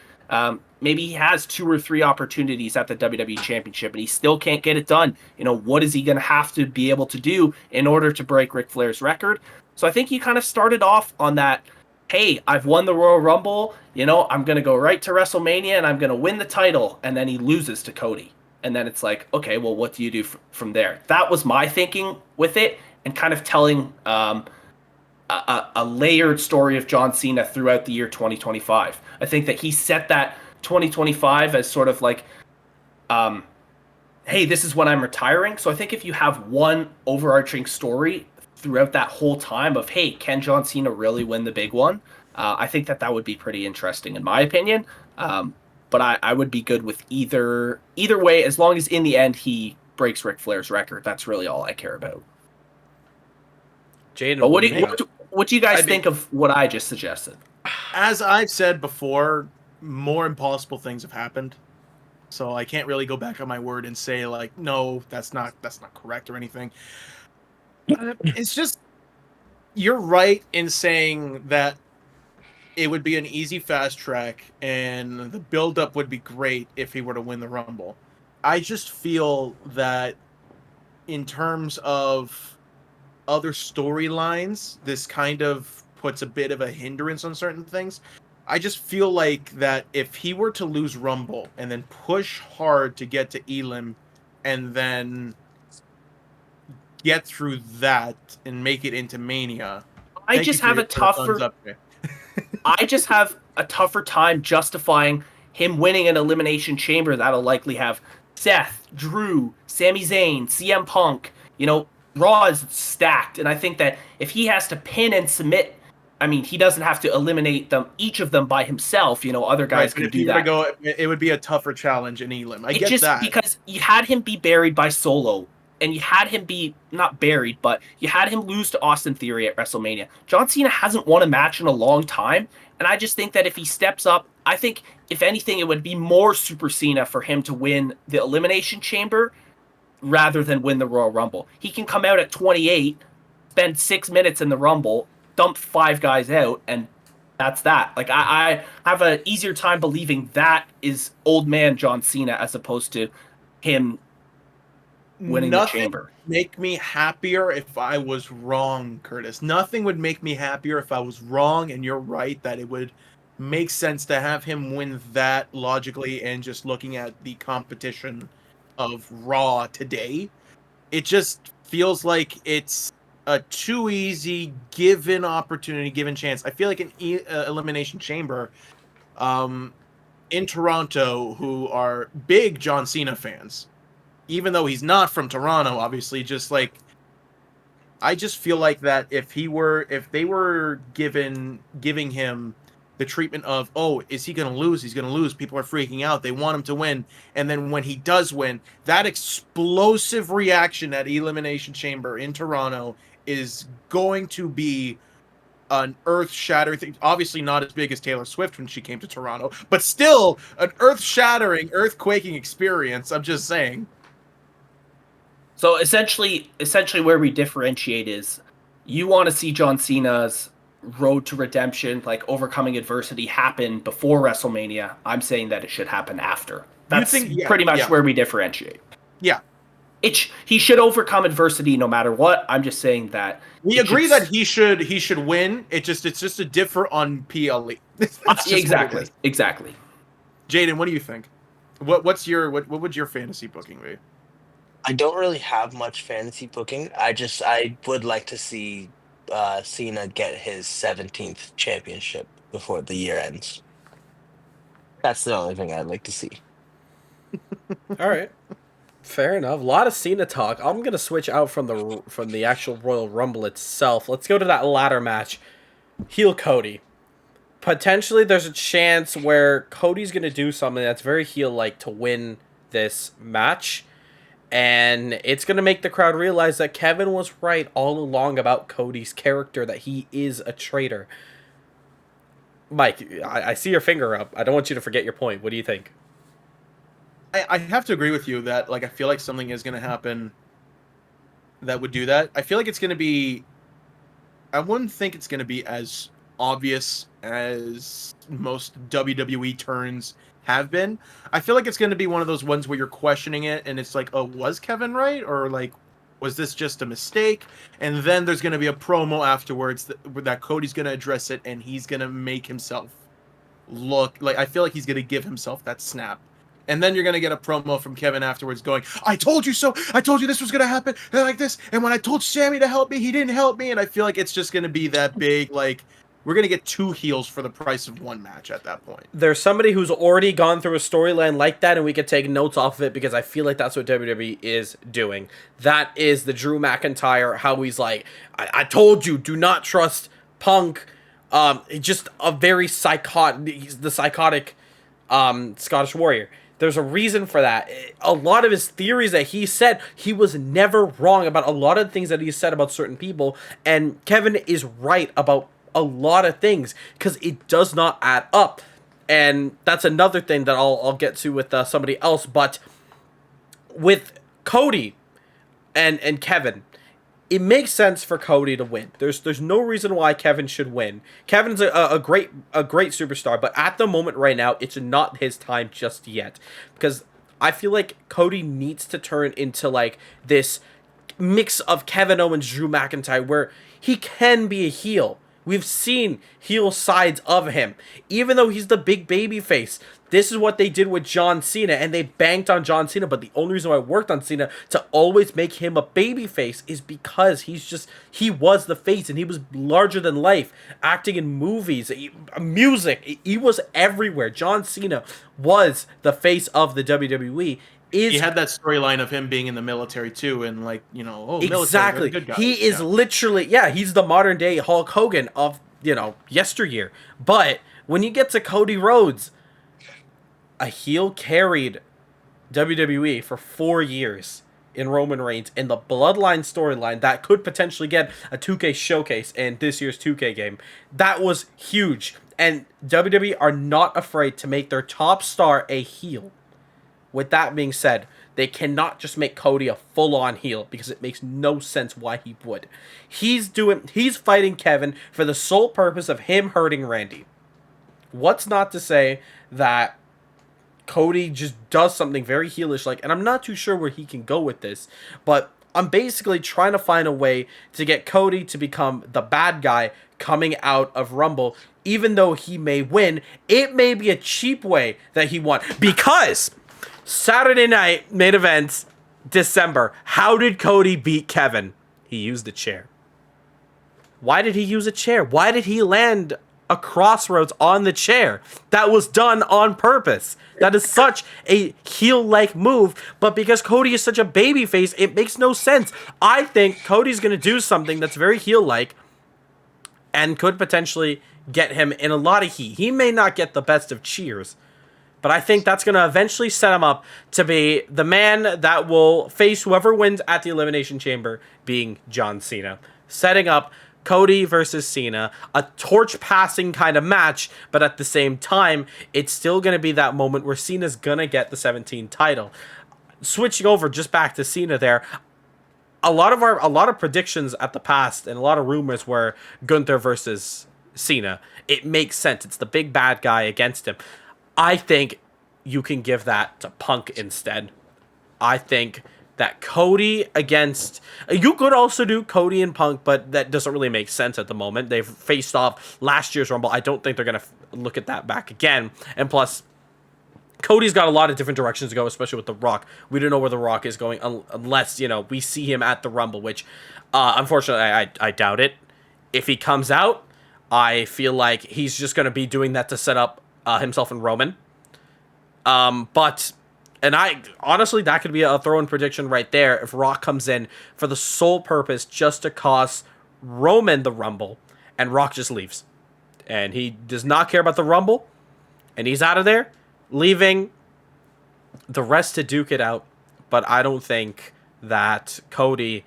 maybe he has 2 or 3 opportunities at the WWE Championship, and he still can't get it done. What is he going to have to be able to do in order to break Ric Flair's record? So I think he kind of started off on that, hey, I've won the Royal Rumble, I'm going to go right to WrestleMania and I'm going to win the title. And then he loses to Cody. And then it's like, okay, well, what do you do from there? That was my thinking with it. and kind of telling a layered story of John Cena throughout the year 2025. I think that he set that 2025 as sort of like, hey, this is when I'm retiring. So I think if you have one overarching story throughout that whole time of, hey, can John Cena really win the big one? I think that would be pretty interesting in my opinion. But I would be good with either way, as long as in the end he breaks Ric Flair's record. That's really all I care about. Jayden, but what do you guys think of what I just suggested? As I've said before, more impossible things have happened. So I can't really go back on my word and say like, no, that's not correct or anything. It's just, you're right in saying that it would be an easy fast track and the build-up would be great if he were to win the Rumble. I just feel that in terms of other storylines, this kind of puts a bit of a hindrance on certain things. I just feel like that if he were to lose Rumble and then push hard to get to Elim and then get through that and make it into Mania, I just have a tougher time justifying him winning an Elimination Chamber that'll likely have Seth, Drew, Sami Zayn, CM Punk. You know, Raw is stacked, and I think that if he has to pin and submit, I mean, he doesn't have to eliminate each of them by himself. You know, other guys can do that. It would be a tougher challenge in Elim. I get just that. Because you had him be buried by Solo, and you had him be not buried, but you had him lose to Austin Theory at WrestleMania. John Cena hasn't won a match in a long time, and I just think that if he steps up, I think if anything, it would be more Super Cena for him to win the Elimination Chamber rather than win the Royal Rumble. He can come out at 28, spend 6 minutes in the Rumble, dump 5 guys out, and that's that. Like, I have an easier time believing that is old man John Cena as opposed to him winning the chamber. Make me happier if I was wrong, Curtis. Nothing would make me happier if I was wrong, and you're right that it would make sense to have him win that logically, and just looking at the competition of Raw today, it just feels like it's a too easy given opportunity, given chance. I feel like an Elimination Chamber in Toronto, who are big John Cena fans, even though he's not from Toronto, obviously, just like, I just feel like that if they were giving him the treatment of, oh, is he going to lose? He's going to lose. People are freaking out. They want him to win. And then when he does win, that explosive reaction at Elimination Chamber in Toronto is going to be an earth-shattering thing. Obviously not as big as Taylor Swift when she came to Toronto, but still an earth-shattering, earth-quaking experience. I'm just saying. So essentially where we differentiate is you want to see John Cena's road to redemption, like overcoming adversity, happen before WrestleMania. I'm saying that it should happen after. That's pretty much where we differentiate. Yeah. He should overcome adversity no matter what. I'm just saying that we agree that he should win. It's just a differ on PLE. Exactly. Jayden, what do you think? What would your fantasy booking be? I don't really have much fantasy booking. I would like to see Cena get his 17th championship before the year ends. That's the only thing I'd like to see. All right. Fair enough. A lot of Cena talk. I'm gonna switch out from the actual Royal Rumble itself. Let's go to that ladder match. Heel Cody. Potentially, there's a chance where Cody's gonna do something that's very heel-like to win this match, and it's gonna make the crowd realize that Kevin was right all along about Cody's character, that he is a traitor. Mike, I see your finger up. I don't want you to forget your point. What do you think? I have to agree with you that, like, I feel like something is going to happen that would do that. I feel like it's going to be... I wouldn't think it's going to be as obvious as most WWE turns have been. I feel like it's going to be one of those ones where you're questioning it, and it's like, oh, was Kevin right? Or, like, was this just a mistake? And then there's going to be a promo afterwards that Cody's going to address it, and he's going to make himself look... Like, I feel like he's going to give himself that snap And then you're going to get a promo from Kevin afterwards going, I told you so. I told you this was going to happen like this. And when I told Sammy to help me, he didn't help me. And I feel like it's just going to be that big, like, we're going to get 2 heels for the price of 1 match at that point. There's somebody who's already gone through a storyline like that, and we could take notes off of it because I feel like that's what WWE is doing. That is the Drew McIntyre, how he's like, I told you, do not trust Punk. Just a very he's the psychotic Scottish Warrior. There's a reason for that. A lot of his theories that he said, he was never wrong about a lot of the things that he said about certain people, and Kevin is right about a lot of things because it does not add up. And that's another thing that I'll get to with somebody else. But with Cody and Kevin, it makes sense for Cody to win. There's no reason why Kevin should win. Kevin's a great superstar, but at the moment right now, it's not his time just yet. Because I feel like Cody needs to turn into like this mix of Kevin Owens, Drew McIntyre, where he can be a heel. We've seen heel sides of him. Even though he's the big baby face, this is what they did with John Cena, and they banked on John Cena, but the only reason why it worked on Cena to always make him a baby face is because he was the face, and he was larger than life, acting in movies, music, he was everywhere. John Cena was the face of the WWE. He had that storyline of him being in the military too, and like, you know, exactly. Good guys. He is literally, he's the modern day Hulk Hogan of, yesteryear. But when you get to Cody Rhodes, a heel carried WWE for 4 years in Roman Reigns in the Bloodline storyline that could potentially get a 2K showcase in this year's 2K game. That was huge. And WWE are not afraid to make their top star a heel. With that being said, they cannot just make Cody a full-on heel because it makes no sense why he would. He's fighting Kevin for the sole purpose of him hurting Randy. What's not to say that Cody just does something very heelish like, and I'm not too sure where he can go with this, but I'm basically trying to find a way to get Cody to become the bad guy coming out of Rumble. Even though he may win, it may be a cheap way that he won. Because Saturday night main events, December. How did Cody beat Kevin? He used a chair. Why did he use a chair? Why did he land a crossroads on the chair? That was done on purpose. That is such a heel-like move, but because Cody is such a babyface, it makes no sense. I think Cody's going to do something that's very heel-like and could potentially get him in a lot of heat. He may not get the best of cheers, but I think that's going to eventually set him up to be the man that will face whoever wins at the Elimination Chamber, being John Cena. Setting up Cody versus Cena, a torch-passing kind of match, but at the same time, it's still going to be that moment where Cena's going to get the 17 title. Switching over just back to Cena there, a lot of predictions at the past and a lot of rumors were Gunther versus Cena. It makes sense. It's the big bad guy against him. I think you can give that to Punk instead. I think that Cody against... You could also do Cody and Punk, but that doesn't really make sense at the moment. They've faced off last year's Rumble. I don't think they're going to look at that back again. And plus, Cody's got a lot of different directions to go, especially with The Rock. We don't know where The Rock is going unless, we see him at the Rumble, which, unfortunately, I doubt it. If he comes out, I feel like he's just going to be doing that to set up himself and Roman. And I honestly, that could be a throw-in prediction right there if Rock comes in for the sole purpose just to cost Roman the Rumble, and Rock just leaves. And he does not care about the Rumble, and he's out of there, leaving the rest to duke it out. But I don't think that Cody...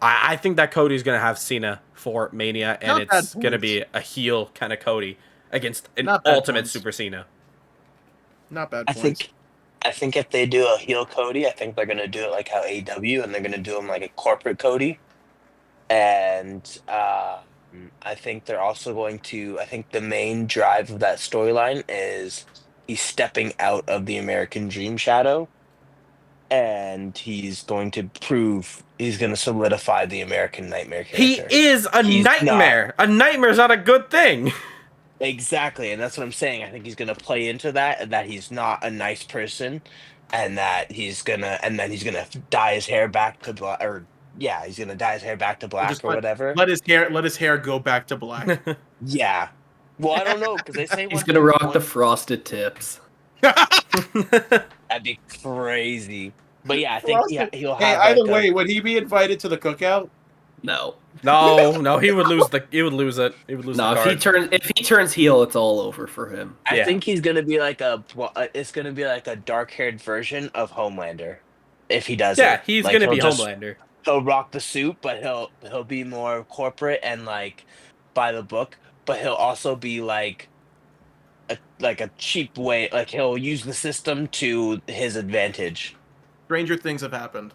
I think that Cody's going to have Cena for Mania, and it's going to be a heel kind of Cody against an ultimate Super Cena. Not bad points. I think if they do a heel Cody, I think they're going to do it like how AEW, and they're going to do him like a corporate Cody. And I think they're also going to... I think the main drive of that storyline is he's stepping out of the American Dream shadow, and he's going to prove... He's going to solidify the American Nightmare character. He is a nightmare. A nightmare is not a good thing. Exactly, and that's what I'm saying. I think he's gonna play into that, and that he's not a nice person, and that he's gonna dye his hair back to black, or yeah, he's gonna dye his hair back to Or black just or whatever. let his hair go back to black. Yeah. Well, I don't know because they say He's gonna rock the frosted tips. That'd be crazy. But yeah, I think he'll Hey, have either like way, would he be invited to the cookout? No. No, he would lose it. He would lose the No, card. if he turns heel, it's all over for him. I Yeah. think he's gonna be like it's gonna be like a dark-haired version of Homelander, if he does Yeah, it. he's Like, gonna be he'll just- Homelander. He'll rock the suit, but he'll be more corporate and like by the book. But he'll also be like a cheap way. Like he'll use the system to his advantage. Stranger things have happened.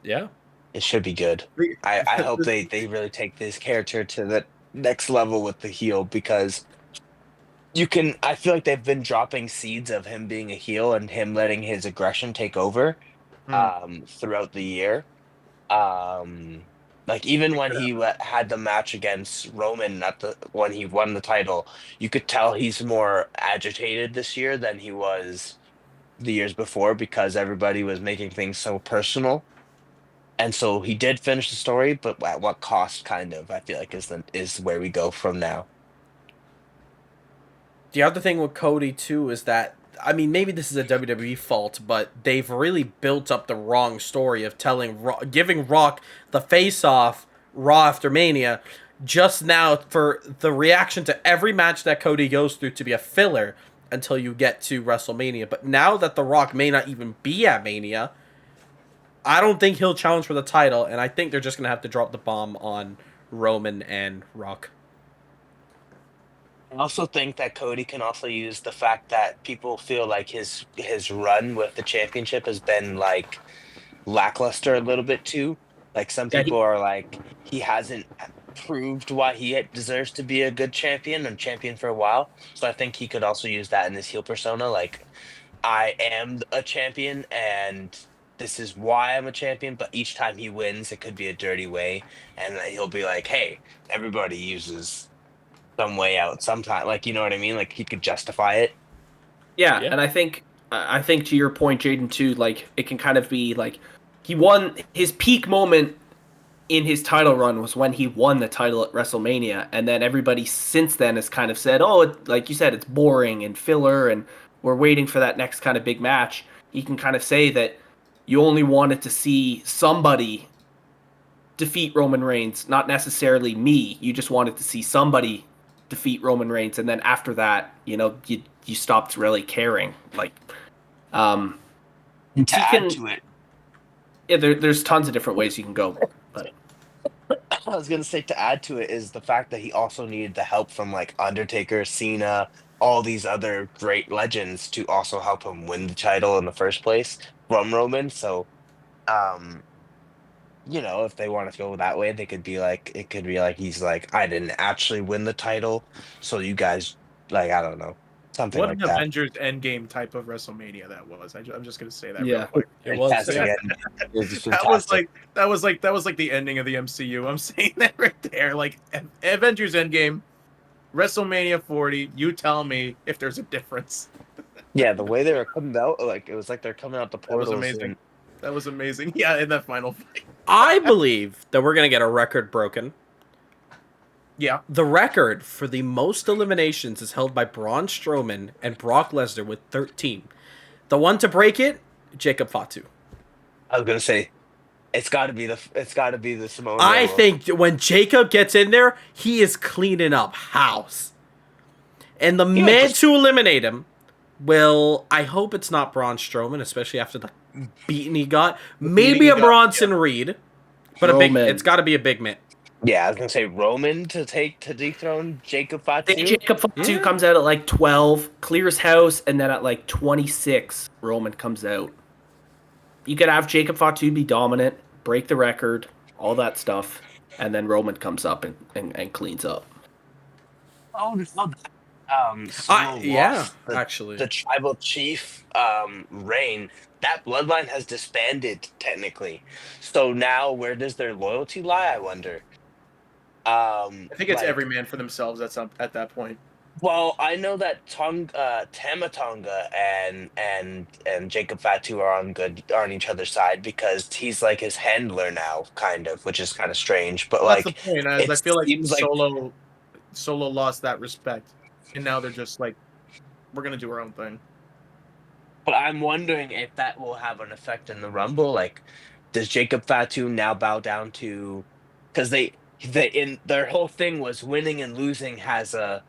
Yeah. It should be good. I hope they really take this character to the next level with the heel because I feel like they've been dropping seeds of him being a heel and him letting his aggression take over throughout the year. Like even when he had the match against Roman when he won the title, you could tell he's more agitated this year than he was the years before because everybody was making things so personal. And so he did finish the story, but at what cost? Kind of, I feel like is where we go from now. The other thing with Cody too is that, I mean, maybe this is a WWE fault, but they've really built up the wrong story of giving Rock the face-off Raw after Mania just now for the reaction to every match that Cody goes through to be a filler until you get to WrestleMania. But now that The Rock may not even be at Mania, I don't think he'll challenge for the title, and I think they're just going to have to drop the bomb on Roman and Rock. I also think that Cody can also use the fact that people feel like his run with the championship has been like lackluster a little bit too. Like some Yeah, people are like he hasn't proved why he deserves to be a good champion and champion for a while. So I think he could also use that in his heel persona. Like I am a champion and this is why I'm a champion, but each time he wins, it could be a dirty way. And then he'll be like, hey, everybody uses some way out sometime. Like, you know what I mean? Like he could justify it. Yeah, Yeah. and I think to your point, Jayden, too, like it can kind of be like he won his peak moment in his title run was when he won the title at WrestleMania, and then everybody since then has kind of said, "Oh, like you said, it's boring and filler, and we're waiting for that next kind of big match." You can kind of say that you only wanted to see somebody defeat Roman Reigns, not necessarily me. You just wanted to see somebody defeat Roman Reigns, and then after that, you stopped really caring. Like, And to He add can- to it, yeah, there's tons of different ways you can go, but I was gonna say to add to it is the fact that he also needed the help from like Undertaker, Cena, all these other great legends to also help him win the title in the first place from Roman. So, um, if they want to go that way, it could be like he's like, I didn't actually win the title, so you guys like I don't know something What like an that. Avengers Endgame type of WrestleMania that was. I'm just gonna say that Yeah. real quick. It was. Fantastic ending. It was just That was fantastic. like the ending of the MCU. I'm saying that right there. Like Avengers Endgame, WrestleMania 40. You tell me if there's a difference. Yeah, the way they were coming out, like it was like they're coming out the That was portals. amazing. That was amazing. Yeah, in that final fight. I believe that we're going to get a record broken. Yeah. The record for the most eliminations is held by Braun Strowman and Brock Lesnar with 13. The one to break it, Jacob Fatu. I was gonna say, it's got to be the Samoa. I Joe. think when Jacob gets in there, he is cleaning up house. And the Yeah, man just- to eliminate him will, I hope it's not Braun Strowman, especially after the beating he got. Maybe he a got, Bronson Reed, but Roman. it's got to be a big man. Yeah, I was gonna say Roman to dethrone Jacob Fatu. Jacob Fatu Yeah. comes out at like 12, clears house, and then at like 26, Roman comes out. You could have Jacob Fatu be dominant, break the record, all that stuff, and then Roman comes up and cleans up. Oh, Samoa Yeah, lost actually. the tribal chief reign. That bloodline has disbanded technically. So now, where does their loyalty lie? I wonder. I think it's like, every man for themselves at that point. well, I know that Tama Tonga and Jacob Fatu are on each other's side because he's like his handler now, kind of, which is kind of strange. But Well, that's the like, point. As it I feel like seems like, Solo lost that respect, and now they're just like, we're gonna do our own thing. but I'm wondering if that will have an effect in the Rumble. Like, does Jacob Fatu now bow down to? Because they in their whole thing was winning and losing has uh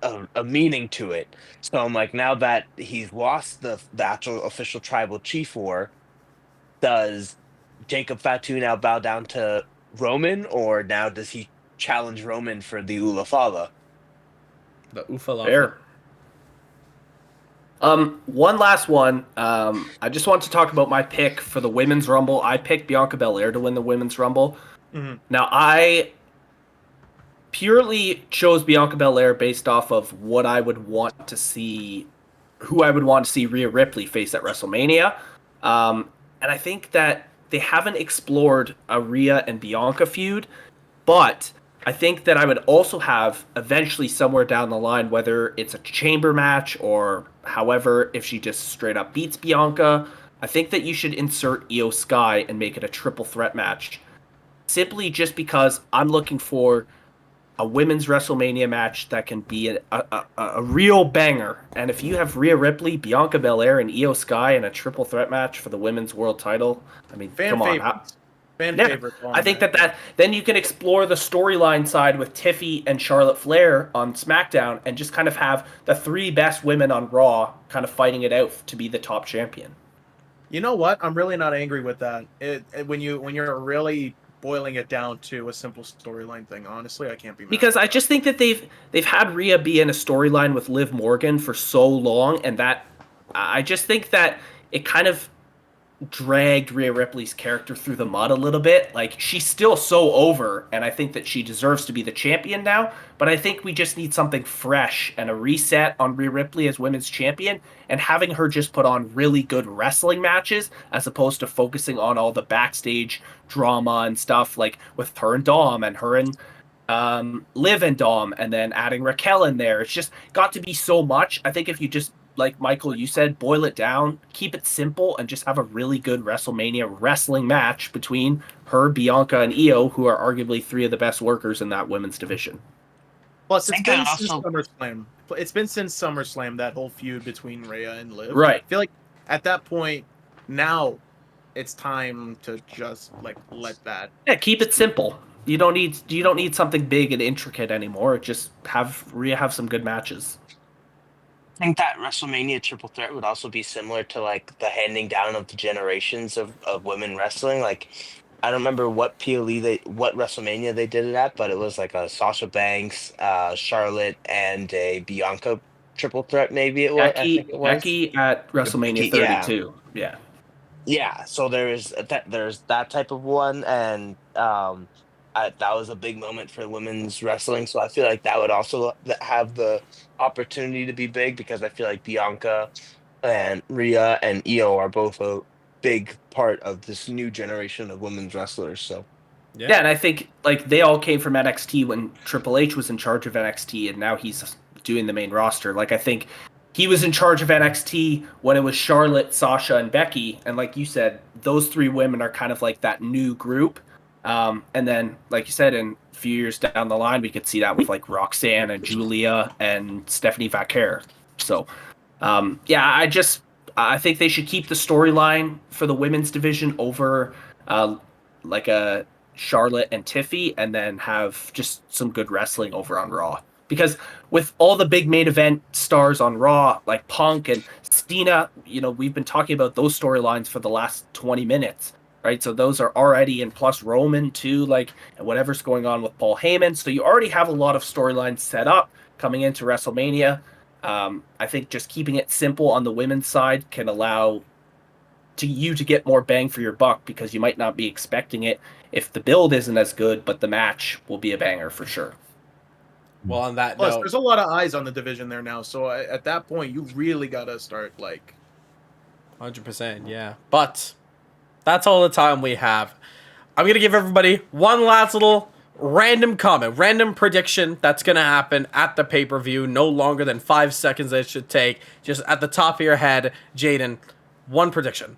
a meaning to it. So I'm like, now that he's lost the actual official tribal chief war, does Jacob Fatu now bow down to Roman, or now does he challenge Roman for the Ulafala? The Ufala. Fair. One last one. I just want to talk about my pick for the women's rumble. I picked Bianca Belair to win the women's rumble. Mhm. Now I purely chose Bianca Belair based off of what I would want to see, who I would want to see Rhea Ripley face at WrestleMania. And I think that they haven't explored a Rhea and Bianca feud, but I think that I would also have eventually somewhere down the line, whether it's a chamber match or however, if she just straight up beats Bianca, I think that you should insert Io Sky and make it a triple threat match. Simply just because I'm looking for a women's WrestleMania match that can be a real banger. And if you have Rhea Ripley, Bianca Belair, and Io Sky in a triple threat match for the women's world title, I mean, Fan come on. favorites. Fan Yeah, favorites. I think that then you can explore the storyline side with Tiffy and Charlotte Flair on SmackDown and just kind of have the three best women on Raw kind of fighting it out to be the top champion. You know what? I'm really not angry with that. When you're really boiling it down to a simple storyline thing, honestly, I can't be mad. Because I just think that they've had Rhea be in a storyline with Liv Morgan for so long, and that I just think that it kind of dragged Rhea Ripley's character through the mud a little bit. Like, she's still so over, and I think that she deserves to be the champion now, but I think we just need something fresh and a reset on Rhea Ripley as women's champion, and having her just put on really good wrestling matches as opposed to focusing on all the backstage drama and stuff, like with her and Dom and her and Liv and Dom, and then adding Raquel in there. It's just got to be so much. I think if you just, like Michael, you said, boil it down, keep it simple, and just have a really good WrestleMania wrestling match between her, Bianca, and Io, who are arguably three of the best workers in that women's division. Plus, it's think been I since also- SummerSlam. It's been since SummerSlam, that whole feud between Rhea and Liv. Right. I feel like at that point, now it's time to just like let that. Yeah, keep it simple. You don't need something big and intricate anymore. Just have Rhea have some good matches. I think that WrestleMania triple threat would also be similar to like the handing down of the generations of women wrestling. Like, I don't remember what what WrestleMania they did it at, but it was like a Sasha Banks, Charlotte, and a Bianca triple threat. Maybe it was. I think it was. Becky at WrestleMania Becky, yeah. 32. Yeah. Yeah, so there's that type of one, and that was a big moment for women's wrestling. So I feel like that would also have the opportunity to be big, because I feel like Bianca and Rhea and Io are both a big part of this new generation of women's wrestlers. So Yeah, and I think like they all came from NXT when Triple H was in charge of NXT, and now he's doing the main roster. Like, I think he was in charge of NXT when it was Charlotte, Sasha, and Becky, and like you said, those three women are kind of like that new group. And then, like you said, in a few years down the line, we could see that with like Roxanne and Julia and Stephanie Vaquer. So, yeah, I think they should keep the storyline for the women's division over like a Charlotte and Tiffy, and then have just some good wrestling over on Raw. Because with all the big main event stars on Raw, like Punk and Cena, we've been talking about those storylines for the last 20 minutes. Right, so those are already in, plus Roman too, like, and whatever's going on with Paul Heyman. So you already have a lot of storylines set up coming into WrestleMania. I think just keeping it simple on the women's side can allow you to get more bang for your buck, because you might not be expecting it if the build isn't as good, but the match will be a banger for sure. Well, on that Plus, note, there's a lot of eyes on the division there now. So at that point, you really gotta start like 100%, yeah. But that's all the time we have. I'm gonna give everybody one last little random comment, random prediction that's going to happen at the pay-per-view, no longer than 5 seconds it should take. Just at the top of your head, Jayden, one prediction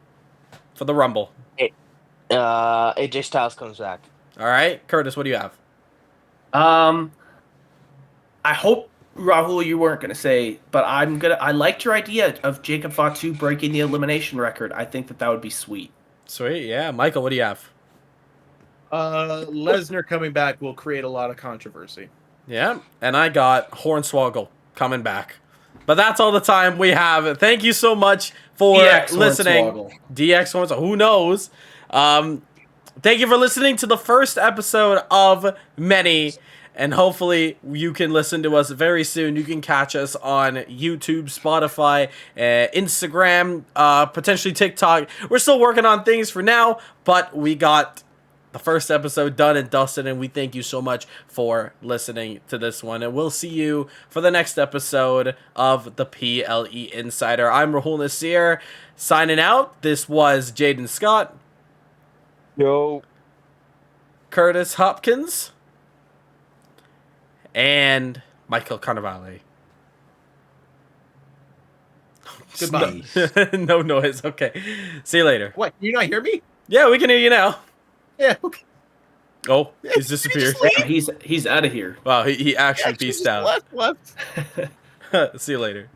for the Rumble. AJ Styles comes back. All right, Curtis, what do you have? I hope, Rahul, you weren't going to say, but I liked your idea of Jacob Fatu breaking the elimination record. I think that would be sweet. Sweet, yeah. Michael, what do you have? Lesnar coming back will create a lot of controversy. Yeah, and I got Hornswoggle coming back. But that's all the time we have. Thank you so much for listening. DX Hornswoggle, who knows? Thank you for listening to the first episode of many. And hopefully you can listen to us very soon. You can catch us on YouTube, Spotify, Instagram, potentially TikTok. We're still working on things for now, but we got the first episode done and dusted, and we thank you so much for listening to this one. And we'll see you for the next episode of the PLE Insider. I'm Rahul Nasir, signing out. This was Jayden Scott. Yo. Curtis Hopkins. And Michael Carnevale. Goodbye. No noise. Okay. See you later. What? Can you not hear me? Yeah, we can hear you now. Yeah. Okay. Oh, he's disappeared. He's out of here. Wow, he actually peaced out. Left. See you later.